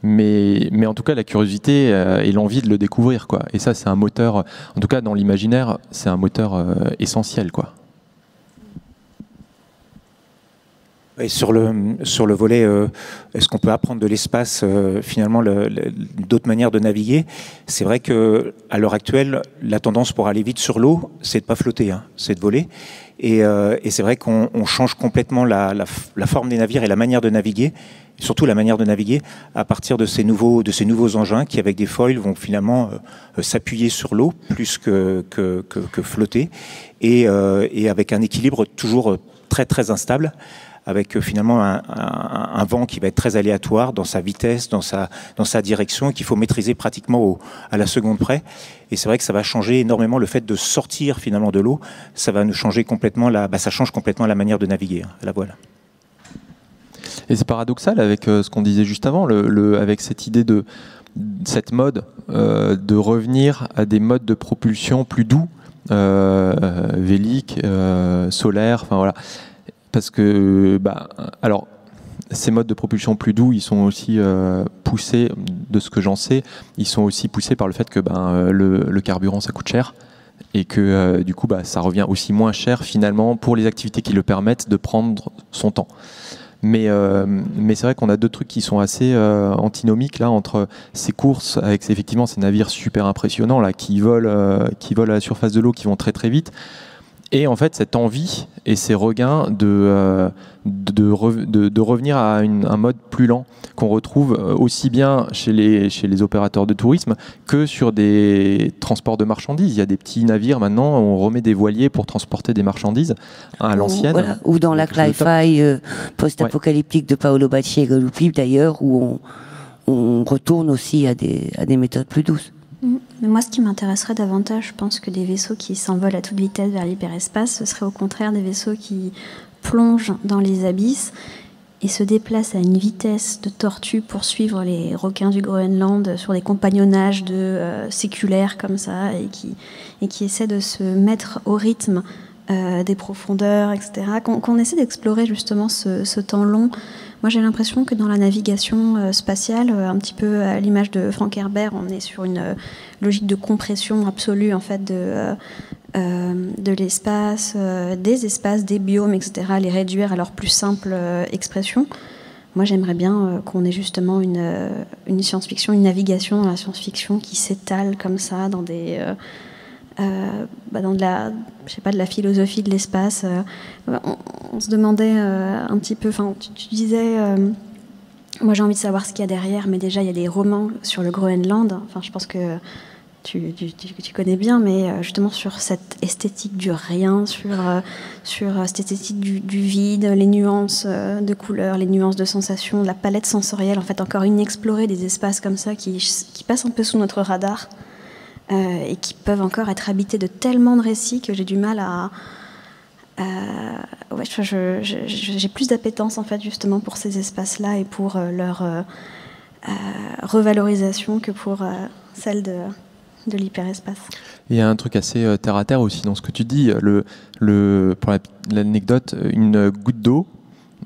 [SPEAKER 2] Mais en tout cas, la curiosité et l'envie de le découvrir, quoi. Et ça, c'est un moteur, en tout cas dans l'imaginaire, c'est un moteur essentiel, quoi.
[SPEAKER 4] Et sur le volet, est-ce qu'on peut apprendre de l'espace finalement d'autres manières de naviguer? C'est vrai que à l'heure actuelle, la tendance pour aller vite sur l'eau, c'est de pas flotter, hein, c'est de voler. Et c'est vrai qu'on change complètement la forme des navires et la manière de naviguer. surtout la manière de naviguer à partir de ces nouveaux engins qui, avec des foils, vont finalement s'appuyer sur l'eau plus que flotter, et avec un équilibre toujours très très instable, avec finalement un vent qui va être très aléatoire dans sa vitesse, dans sa direction, et qu'il faut maîtriser pratiquement à la seconde près. Et c'est vrai que ça va changer énormément le fait de sortir finalement de l'eau. Ça va nous changer complètement ça change complètement la manière de naviguer à la voile.
[SPEAKER 2] Et c'est paradoxal avec ce qu'on disait juste avant, avec cette idée de cette mode de revenir à des modes de propulsion plus doux, véliques, solaires, enfin voilà. Parce que, alors, ces modes de propulsion plus doux, ils sont aussi poussés, de ce que j'en sais, ils sont aussi poussés par le fait que le carburant, ça coûte cher. Et que du coup, ça revient aussi moins cher finalement pour les activités qui le permettent de prendre son temps. Mais c'est vrai qu'on a deux trucs qui sont assez antinomiques là, entre ces courses avec effectivement ces navires super impressionnants là, qui volent à la surface de l'eau, qui vont très très vite. Et en fait, cette envie et ces regains de revenir à un mode plus lent qu'on retrouve aussi bien chez les opérateurs de tourisme que sur des transports de marchandises. Il y a des petits navires maintenant, on remet des voiliers pour transporter des marchandises à l'ancienne.
[SPEAKER 1] Voilà. Ou dans la Cli-Fi post-apocalyptique de Paolo Bacci et Galuppi d'ailleurs, où on retourne aussi à des méthodes plus douces.
[SPEAKER 3] Mais moi, ce qui m'intéresserait davantage, je pense, que des vaisseaux qui s'envolent à toute vitesse vers l'hyperespace, ce serait au contraire des vaisseaux qui plongent dans les abysses et se déplacent à une vitesse de tortue pour suivre les requins du Groenland sur des compagnonnages séculaires comme ça, et qui essaient de se mettre au rythme des profondeurs, etc. Qu'on essaie d'explorer justement ce temps long. Moi, j'ai l'impression que dans la navigation spatiale, un petit peu à l'image de Frank Herbert, on est sur une logique de compression absolue en fait de l'espace, des espaces, des biomes, etc. Les réduire à leur plus simple expression. Moi, j'aimerais bien qu'on ait justement une science-fiction, une navigation dans la science-fiction qui s'étale comme ça dans des dans de la philosophie de l'espace. On se demandait un petit peu, enfin, tu disais, moi j'ai envie de savoir ce qu'il y a derrière, mais déjà il y a des romans sur le Groenland, enfin je pense que tu connais bien, mais justement sur cette esthétique du rien, sur cette esthétique du vide, les nuances de couleurs, les nuances de sensations, la palette sensorielle, en fait encore inexplorée des espaces comme ça qui passent un peu sous notre radar. Et qui peuvent encore être habités de tellement de récits que j'ai du mal à... j'ai plus d'appétence en fait justement pour ces espaces-là et pour leur revalorisation que pour celle de l'hyperespace.
[SPEAKER 2] Il y a un truc assez terre à terre aussi dans ce que tu dis. Pour l'anecdote, une goutte d'eau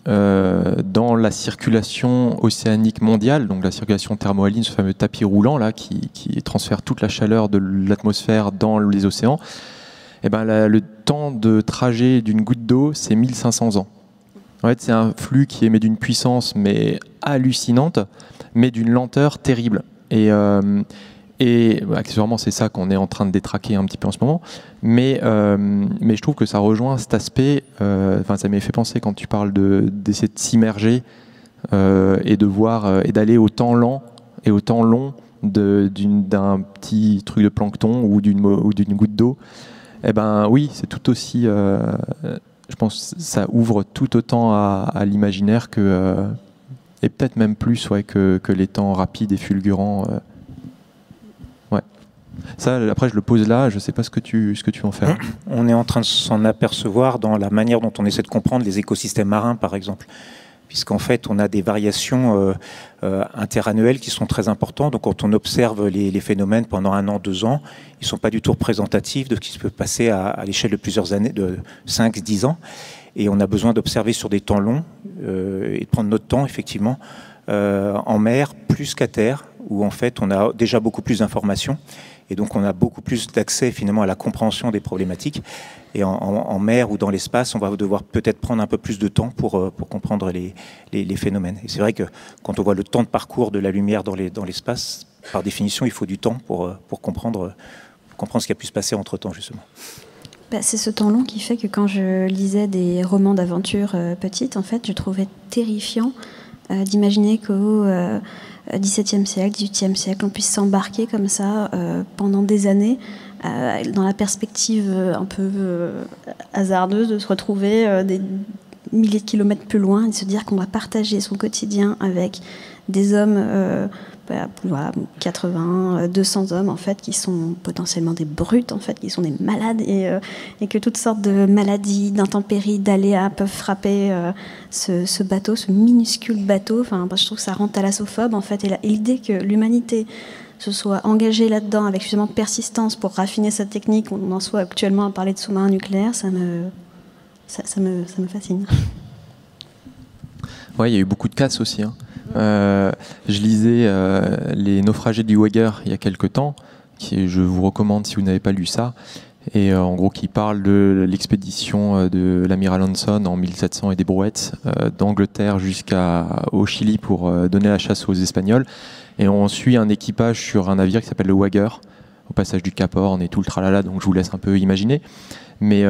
[SPEAKER 2] dans la circulation océanique mondiale, donc la circulation thermohaline, ce fameux tapis roulant là qui transfère toute la chaleur de l'atmosphère dans les océans, et le temps de trajet d'une goutte d'eau, c'est 1500 ans. En fait, c'est un flux qui émet d'une puissance mais hallucinante, mais d'une lenteur terrible. Et accessoirement, c'est ça qu'on est en train de détraquer un petit peu en ce moment. Mais je trouve que ça rejoint cet aspect. Ça m'a fait penser quand tu parles d'essayer de s'immerger et de voir et d'aller au temps lent et au temps long d'un petit truc de plancton ou d'une goutte d'eau. Oui, c'est tout aussi. Je pense que ça ouvre tout autant à l'imaginaire et peut-être même plus que les temps rapides et fulgurants. Ça, après, je le pose là, je ne sais pas ce que tu en fais.
[SPEAKER 4] On est en train de s'en apercevoir dans la manière dont on essaie de comprendre les écosystèmes marins, par exemple. Puisqu'en fait, on a des variations interannuelles qui sont très importantes. Donc, quand on observe les phénomènes pendant 1 an, 2 ans, ils ne sont pas du tout représentatifs de ce qui se peut passer à l'échelle de plusieurs années, de 5, 10 ans. Et on a besoin d'observer sur des temps longs et de prendre notre temps, effectivement, en mer plus qu'à terre, où en fait, on a déjà beaucoup plus d'informations. Et donc, on a beaucoup plus d'accès finalement à la compréhension des problématiques. Et en mer ou dans l'espace, on va devoir peut-être prendre un peu plus de temps pour comprendre les phénomènes. Et c'est vrai que quand on voit le temps de parcours de la lumière dans l'espace, par définition, il faut du temps pour comprendre ce qui a pu se passer entre-temps, justement.
[SPEAKER 3] C'est ce temps long qui fait que quand je lisais des romans d'aventure petites, en fait, je trouvais terrifiant d'imaginer qu'au XVIIe siècle, XVIIIe siècle, on puisse s'embarquer comme ça pendant des années dans la perspective un peu hasardeuse de se retrouver des milliers de kilomètres plus loin et de se dire qu'on va partager son quotidien avec des hommes, 80, 200 hommes en fait, qui sont potentiellement des brutes, en fait, qui sont des malades et que toutes sortes de maladies, d'intempéries, d'aléas peuvent frapper ce bateau, ce minuscule bateau. Enfin, je trouve que ça rend thalassophobe en fait, et l'idée que l'humanité se soit engagée là-dedans avec suffisamment de persistance pour raffiner sa technique, on en soit actuellement à parler de sous-marins nucléaires, ça me fascine.
[SPEAKER 2] Ouais, il y a eu beaucoup de casses aussi. Hein. Je lisais Les naufragés du Wager il y a quelques temps, je vous recommande si vous n'avez pas lu ça, et en gros qui parle de l'expédition de l'amiral Hanson en 1700 et des brouettes d'Angleterre jusqu'au Chili pour donner la chasse aux Espagnols, et on suit un équipage sur un navire qui s'appelle le Wager au passage du Cap Horn et tout le tralala, donc je vous laisse un peu imaginer. Mais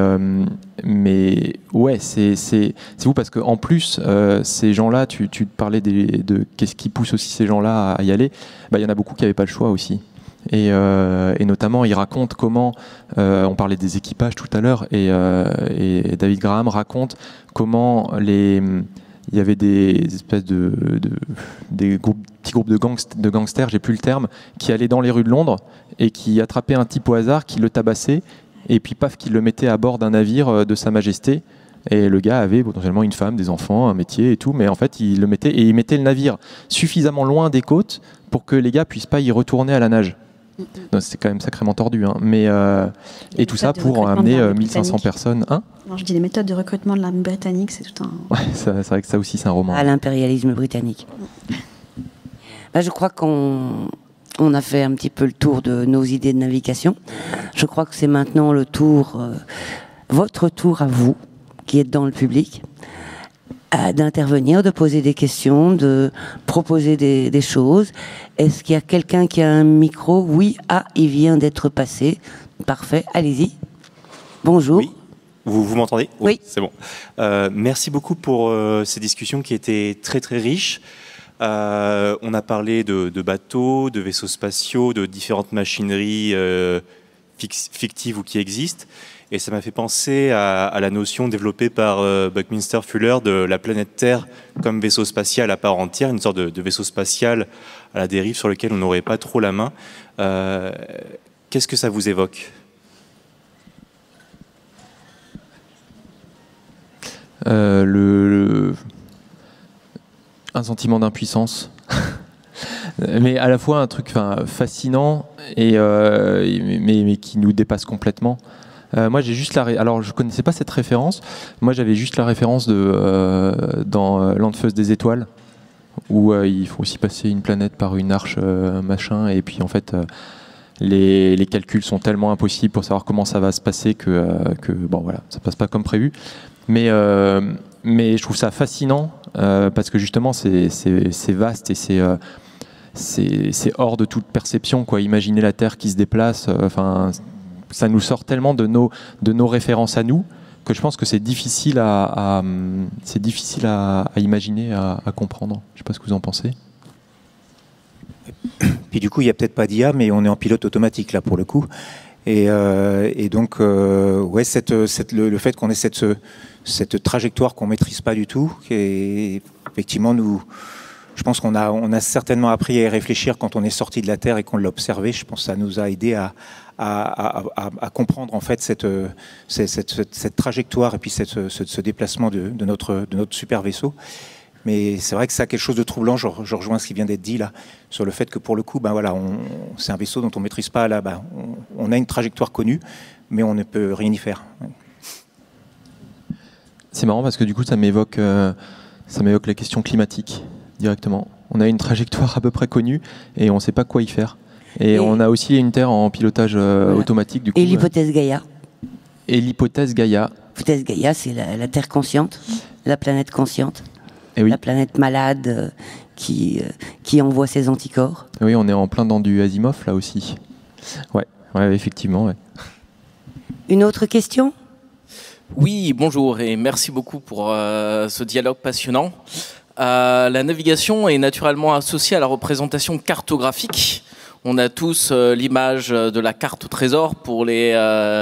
[SPEAKER 2] ouais, c'est vous, parce qu'en plus, ces gens-là, tu parlais de qu'est-ce qui pousse aussi ces gens-là à y aller. Bah, il y en a beaucoup qui n'avaient pas le choix aussi. Et notamment, ils racontent comment, on parlait des équipages tout à l'heure, et David Graham raconte comment il y avait des espèces petits groupes de gangsters, j'ai plus le terme, qui allaient dans les rues de Londres et qui attrapaient un type au hasard, qui le tabassait, et puis paf, qu'il le mettait à bord d'un navire de Sa Majesté. Et le gars avait potentiellement une femme, des enfants, un métier et tout, mais en fait il le mettait, et il mettait le navire suffisamment loin des côtes pour que les gars puissent pas y retourner à la nage. C'est quand même sacrément tordu, hein. Mais et tout ça pour amener 1500 personnes. Hein,
[SPEAKER 3] non, je dis les méthodes de recrutement de l'armée britannique, c'est tout un...
[SPEAKER 2] Ouais, c'est vrai que ça aussi c'est un roman.
[SPEAKER 1] À l'impérialisme britannique. Bah, je crois qu'on a fait un petit peu le tour de nos idées de navigation. Je crois que c'est maintenant le tour, votre tour à vous, qui êtes dans le public, d'intervenir, de poser des questions, de proposer des choses. Est-ce qu'il y a quelqu'un qui a un micro? Oui, il vient d'être passé. Parfait, allez-y. Bonjour.
[SPEAKER 5] Oui. Vous m'entendez?
[SPEAKER 1] Oui.
[SPEAKER 5] C'est bon. Merci beaucoup pour ces discussions qui étaient très très riches. On a parlé de bateaux, de vaisseaux spatiaux, de différentes machineries fictives ou qui existent. Et ça m'a fait penser à la notion développée par Buckminster Fuller de la planète Terre comme vaisseau spatial à part entière, une sorte de vaisseau spatial à la dérive sur lequel on n'aurait pas trop la main. Qu'est-ce que ça vous évoque ?
[SPEAKER 2] Un sentiment d'impuissance. Mais à la fois un truc fascinant mais qui nous dépasse complètement. Moi, j'ai juste alors je connaissais pas cette référence. Moi, j'avais juste la référence dans L'Enfeuse des étoiles, où il faut aussi passer une planète par une arche machin, et puis en fait les calculs sont tellement impossibles pour savoir comment ça va se passer que bon voilà, ça passe pas comme prévu. Mais je trouve ça fascinant parce que justement c'est vaste et c'est hors de toute perception, quoi. Imaginer la Terre qui se déplace, ça nous sort tellement de nos références à nous que je pense que c'est difficile à imaginer, à comprendre. Je sais pas ce que vous en pensez.
[SPEAKER 4] Puis du coup, il n'y a peut-être pas d'IA, mais on est en pilote automatique là pour le coup. Et donc, ouais, le fait qu'on ait cette trajectoire qu'on maîtrise pas du tout, et effectivement je pense qu'on a certainement appris à y réfléchir quand on est sorti de la Terre et qu'on l'a observé. Je pense que ça nous a aidé à comprendre en fait cette trajectoire et puis ce déplacement de notre super vaisseau. Mais c'est vrai que ça a quelque chose de troublant. Je rejoins ce qui vient d'être dit là sur le fait que pour le coup, voilà, c'est un vaisseau dont on maîtrise pas là. On a une trajectoire connue, mais on ne peut rien y faire.
[SPEAKER 2] C'est marrant parce que du coup, ça m'évoque la question climatique directement. On a une trajectoire à peu près connue et on ne sait pas quoi y faire. Et on a aussi une Terre en pilotage automatique. Du coup,
[SPEAKER 1] et l'hypothèse Gaïa.
[SPEAKER 2] L'hypothèse Gaïa,
[SPEAKER 1] c'est la Terre consciente, la planète consciente.
[SPEAKER 2] Et oui.
[SPEAKER 1] La planète malade qui envoie ses anticorps.
[SPEAKER 2] Oui, on est en plein dans du Asimov là aussi. Ouais, effectivement. Ouais.
[SPEAKER 1] Une autre question ?
[SPEAKER 6] Oui, bonjour et merci beaucoup pour ce dialogue passionnant. la navigation est naturellement associée à la représentation cartographique. On a tous l'image de la carte au trésor pour les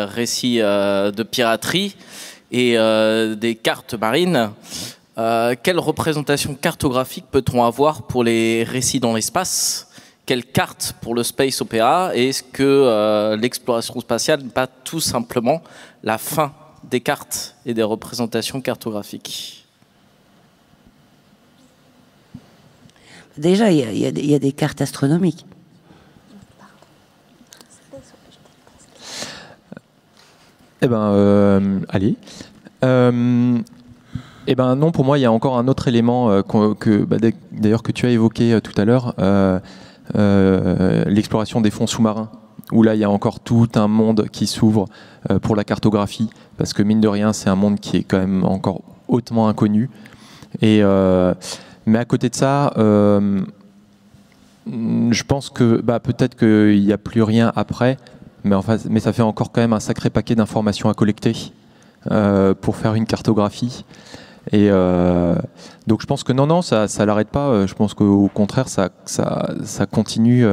[SPEAKER 6] récits de piraterie et des cartes marines. Quelle représentation cartographique peut-on avoir pour les récits dans l'espace? Quelle carte pour le space opéra? Et est-ce que l'exploration spatiale n'est pas tout simplement la fin des cartes et des représentations cartographiques?
[SPEAKER 1] Déjà, il y a des cartes astronomiques.
[SPEAKER 2] Eh ben, allez. Eh ben non, pour moi, il y a encore un autre élément d'ailleurs que tu as évoqué tout à l'heure, l'exploration des fonds sous-marins, où là, il y a encore tout un monde qui s'ouvre pour la cartographie, parce que mine de rien, c'est un monde qui est quand même encore hautement inconnu. Et mais à côté de ça, je pense que peut-être qu'il n'y a plus rien après, mais ça fait encore quand même un sacré paquet d'informations à collecter pour faire une cartographie. Et donc je pense que non, ça l'arrête pas. Je pense qu'au contraire, ça continue.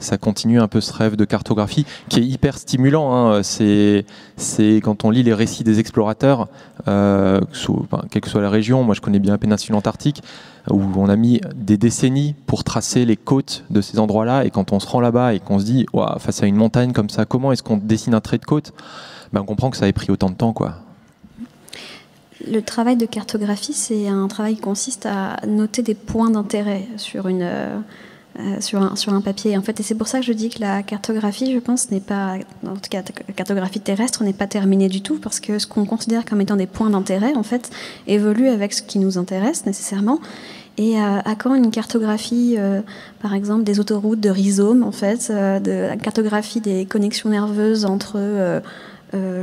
[SPEAKER 2] Ça continue un peu ce rêve de cartographie qui est hyper stimulant. Hein. C'est quand on lit les récits des explorateurs, quelle que soit la région. Moi, je connais bien la péninsule antarctique, où on a mis des décennies pour tracer les côtes de ces endroits-là. Et quand on se rend là-bas et qu'on se dit, wow, face à une montagne comme ça, comment est-ce qu'on dessine un trait de côte? On comprend que ça ait pris autant de temps, quoi.
[SPEAKER 3] Le travail de cartographie, c'est un travail qui consiste à noter des points d'intérêt sur un papier. En fait, et c'est pour ça que je dis que la cartographie, je pense, n'est pas, en tout cas, la cartographie terrestre n'est pas terminée du tout, parce que ce qu'on considère comme étant des points d'intérêt, en fait, évolue avec ce qui nous intéresse nécessairement. Et à quand une cartographie, par exemple, des autoroutes de rhizomes, en fait, de la cartographie des connexions nerveuses entre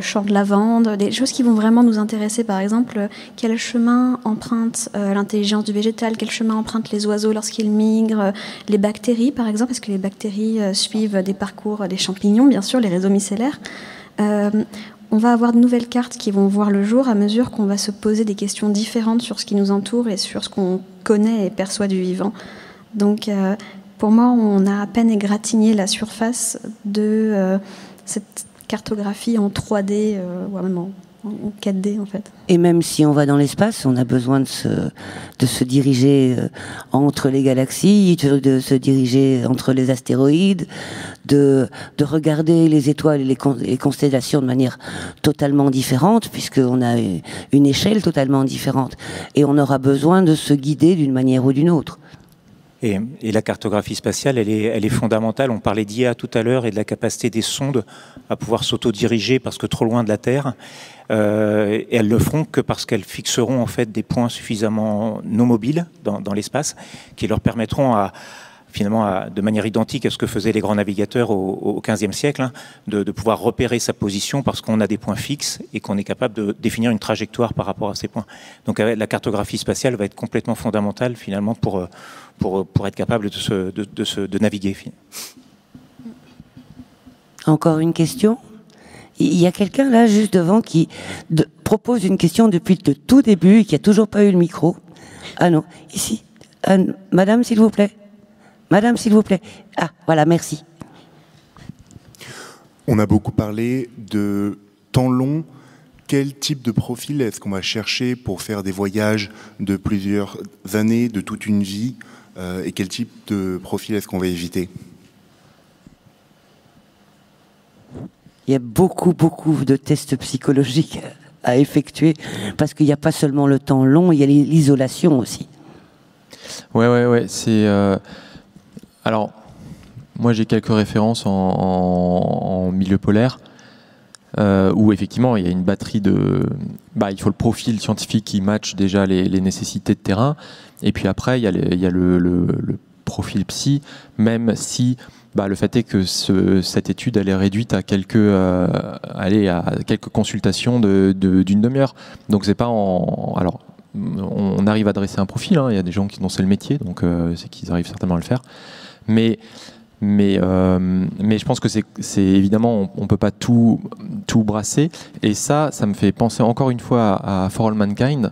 [SPEAKER 3] champs de lavande, des choses qui vont vraiment nous intéresser, par exemple, quel chemin emprunte l'intelligence du végétal, quel chemin empruntent les oiseaux lorsqu'ils migrent, les bactéries, par exemple, est-ce que les bactéries suivent des parcours des champignons, bien sûr, les réseaux micellaires. On va avoir de nouvelles cartes qui vont voir le jour à mesure qu'on va se poser des questions différentes sur ce qui nous entoure et sur ce qu'on connaît et perçoit du vivant. Donc, pour moi, on a à peine égratigné la surface de cette cartographie en 3D, ou même en 4D, en fait.
[SPEAKER 1] Et même si on va dans l'espace, on a besoin de se diriger entre les galaxies, de se diriger entre les astéroïdes, de regarder les étoiles et les constellations de manière totalement différente, puisqu'on a une échelle totalement différente. Et on aura besoin de se guider d'une manière ou d'une autre.
[SPEAKER 4] Et la cartographie spatiale, elle est fondamentale. On parlait d'IA tout à l'heure et de la capacité des sondes à pouvoir s'auto-diriger parce que trop loin de la Terre. Et elles le feront que parce qu'elles fixeront en fait des points suffisamment non mobiles dans l'espace qui leur permettront finalement, de manière identique à ce que faisaient les grands navigateurs au XVe siècle, hein, de pouvoir repérer sa position parce qu'on a des points fixes et qu'on est capable de définir une trajectoire par rapport à ces points. Donc la cartographie spatiale va être complètement fondamentale finalement pour être capable de naviguer.
[SPEAKER 1] Encore une question? Il y a quelqu'un là juste devant qui propose une question depuis le tout début et qui n'a toujours pas eu le micro. Ah non, ici. Madame, s'il vous plaît. Madame, s'il vous plaît. Ah, voilà, merci.
[SPEAKER 7] On a beaucoup parlé de temps long. Quel type de profil est-ce qu'on va chercher pour faire des voyages de plusieurs années, de toute une vie, et quel type de profil est-ce qu'on va éviter?
[SPEAKER 1] Il y a beaucoup de tests psychologiques à effectuer, parce qu'il n'y a pas seulement le temps long, il y a l'isolation aussi.
[SPEAKER 2] Ouais, c'est... Alors, moi j'ai quelques références en milieu polaire, où effectivement il y a une batterie de... il faut le profil scientifique qui matche déjà les nécessités de terrain, et puis après il y a le profil psy, même si le fait est que cette étude elle est réduite à quelques consultations d'une demi-heure. Donc c'est pas alors on arrive à dresser un profil, hein. Il y a des gens dont c'est le métier, donc c'est qu'ils arrivent certainement à le faire. Mais je pense que c'est évidemment on peut pas tout brasser, et ça me fait penser encore une fois à For All Mankind,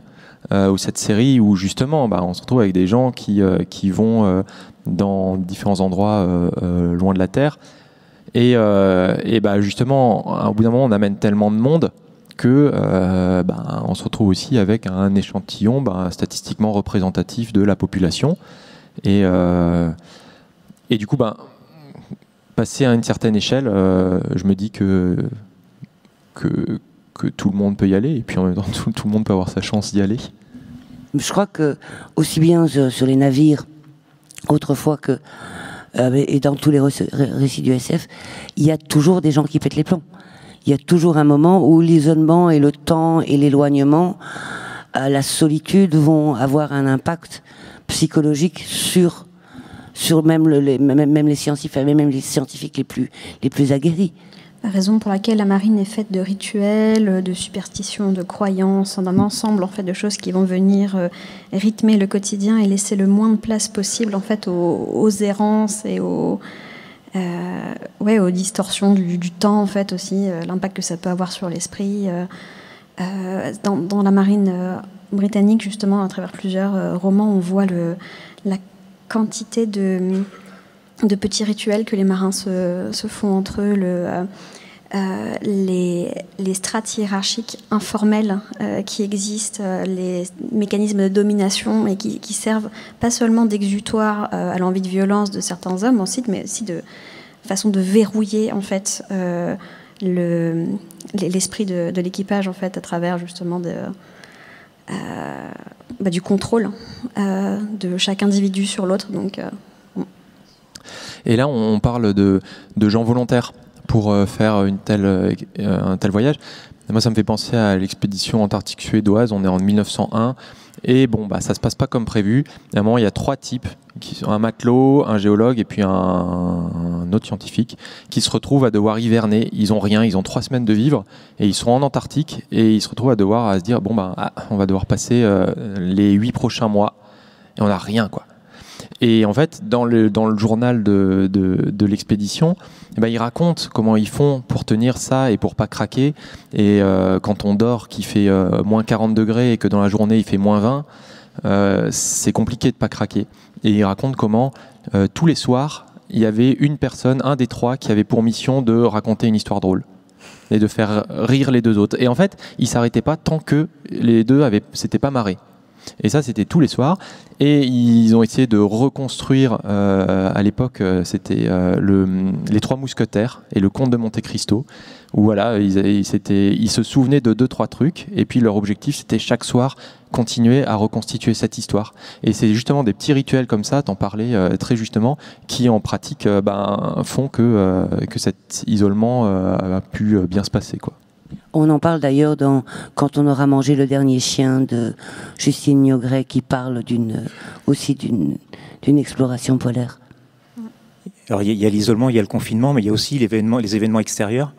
[SPEAKER 2] ou cette série où justement on se retrouve avec des gens qui vont dans différents endroits loin de la Terre et justement au bout d'un moment on amène tellement de monde que on se retrouve aussi avec un échantillon statistiquement représentatif de la population et du coup passer à une certaine échelle, je me dis que tout le monde peut y aller et puis en même temps tout le monde peut avoir sa chance d'y aller.
[SPEAKER 1] Je crois que aussi bien sur les navires autrefois que et dans tous les récits du SF, il y a toujours des gens qui pètent les plombs. Il y a toujours un moment où l'isolement et le temps et l'éloignement, la solitude vont avoir un impact psychologique sur même les scientifiques les plus aguerris.
[SPEAKER 3] La raison pour laquelle la marine est faite de rituels, de superstitions, de croyances, d'un ensemble en fait de choses qui vont venir rythmer le quotidien et laisser le moins de place possible en fait aux errances et aux distorsions du temps en fait aussi, l'impact que ça peut avoir sur l'esprit. Dans la marine britannique justement, à travers plusieurs romans, on voit la quantité de petits rituels que les marins se font entre eux, les strates hiérarchiques informelles qui existent, les mécanismes de domination et qui servent pas seulement d'exutoire à l'envie de violence de certains hommes aussi, mais aussi de façon de verrouiller en fait l'esprit de l'équipage en fait à travers justement du contrôle de chaque individu sur l'autre. Donc
[SPEAKER 2] et là, on parle de gens volontaires pour faire un tel voyage. Moi, ça me fait penser à l'expédition antarctique suédoise. On est en 1901 et ça se passe pas comme prévu. À un moment, il y a 3 types, un matelot, un géologue et puis un autre scientifique, qui se retrouvent à devoir hiverner. Ils ont rien, ils ont 3 semaines de vivre et ils sont en Antarctique et ils se retrouvent à se dire on va devoir passer les 8 prochains mois et on n'a rien quoi. Et en fait, dans le journal de l'expédition, ils racontent comment ils font pour tenir ça et pour pas craquer. Et quand on dort, qu'il fait moins 40 degrés et que dans la journée il fait moins 20, c'est compliqué de pas craquer. Et ils racontent comment tous les soirs, il y avait une personne, un des 3, qui avait pour mission de raconter une histoire drôle et de faire rire les 2 autres. Et en fait, ils s'arrêtaient pas tant que les 2 s'étaient pas marrés. Et ça, c'était tous les soirs. Et ils ont essayé de reconstruire, à l'époque, c'était les 3 mousquetaires et le comte de Monte Cristo, où voilà, ils se souvenaient de 2-3 trucs. Et puis leur objectif, c'était chaque soir continuer à reconstituer cette histoire. Et c'est justement des petits rituels comme ça, t'en parlais très justement, qui en pratique font que cet isolement a pu bien se passer, quoi.
[SPEAKER 1] On en parle d'ailleurs quand on aura mangé le dernier chien de Justine Niogret, qui parle aussi d'une exploration polaire.
[SPEAKER 4] Alors il y a l'isolement, il y a le confinement, mais il y a aussi les événements extérieurs.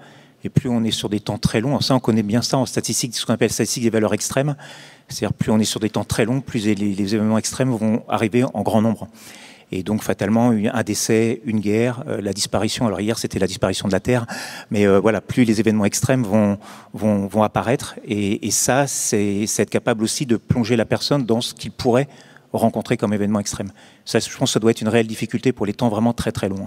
[SPEAKER 4] Et plus on est sur des temps très longs, ça on connaît bien ça en statistique, ce qu'on appelle statistique des valeurs extrêmes. C'est-à-dire plus on est sur des temps très longs, plus les événements extrêmes vont arriver en grand nombre. Et donc fatalement, un décès, une guerre, la disparition. Alors hier, c'était la disparition de la Terre, mais plus les événements extrêmes vont apparaître. Et ça, c'est être capable aussi de plonger la personne dans ce qu'il pourrait rencontrer comme événement extrême. Ça, je pense que ça doit être une réelle difficulté pour les temps vraiment très très longs.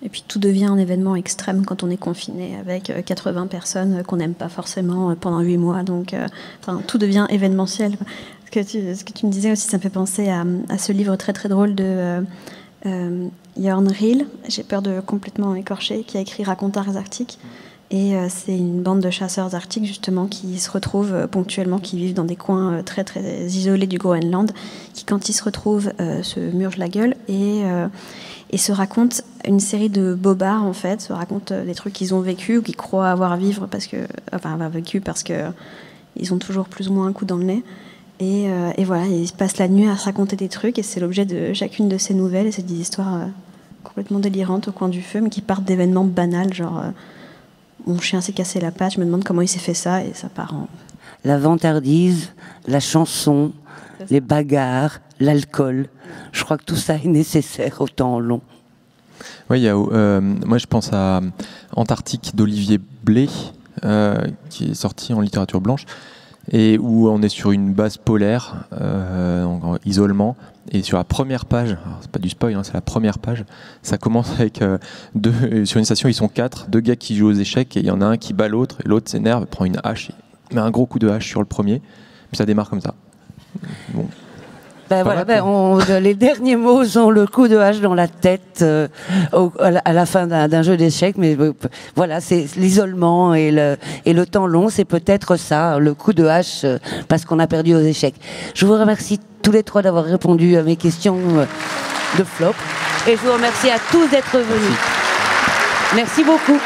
[SPEAKER 3] Et puis tout devient un événement extrême quand on est confiné avec 80 personnes qu'on n'aime pas forcément pendant 8 mois. Donc tout devient événementiel. Ce que tu me disais aussi, ça me fait penser à ce livre très très drôle de Jörn Riel, j'ai peur de complètement écorcher, qui a écrit Racontars arctiques. Et c'est une bande de chasseurs arctiques justement qui se retrouvent ponctuellement, qui vivent dans des coins très très isolés du Groenland, qui quand ils se retrouvent se murgent la gueule et se racontent une série de bobards en fait, se racontent des trucs qu'ils ont vécu ou qu'ils croient avoir vécu parce que ils ont toujours plus ou moins un coup dans le nez. Et voilà, ils passent la nuit à se raconter des trucs et c'est l'objet de chacune de ces nouvelles. Et c'est des histoires complètement délirantes au coin du feu, mais qui partent d'événements banals, genre mon chien s'est cassé la patte, je me demande comment il s'est fait ça, et ça part en...
[SPEAKER 1] La vantardise, la chanson, les bagarres, l'alcool. Je crois que tout ça est nécessaire au temps long.
[SPEAKER 2] Oui, moi je pense à Antarctique d'Olivier Blé, qui est sorti en littérature blanche. et où on est sur une base polaire, donc en isolement. Et sur la première page, c'est pas du spoil, hein, c'est la première page, ça commence avec sur une station, ils sont 4, 2 gars qui jouent aux échecs, et il y en a un qui bat l'autre, et l'autre s'énerve, prend une hache, met un gros coup de hache sur le premier, puis ça démarre comme ça. Bon.
[SPEAKER 1] Les derniers mots sont le coup de hache dans la tête à la fin d'un jeu d'échecs, mais voilà, c'est l'isolement et le temps long, c'est peut-être ça, le coup de hache, parce qu'on a perdu aux échecs. Je vous remercie tous les trois d'avoir répondu à mes questions de flop, et je vous remercie à tous d'être venus. Merci beaucoup.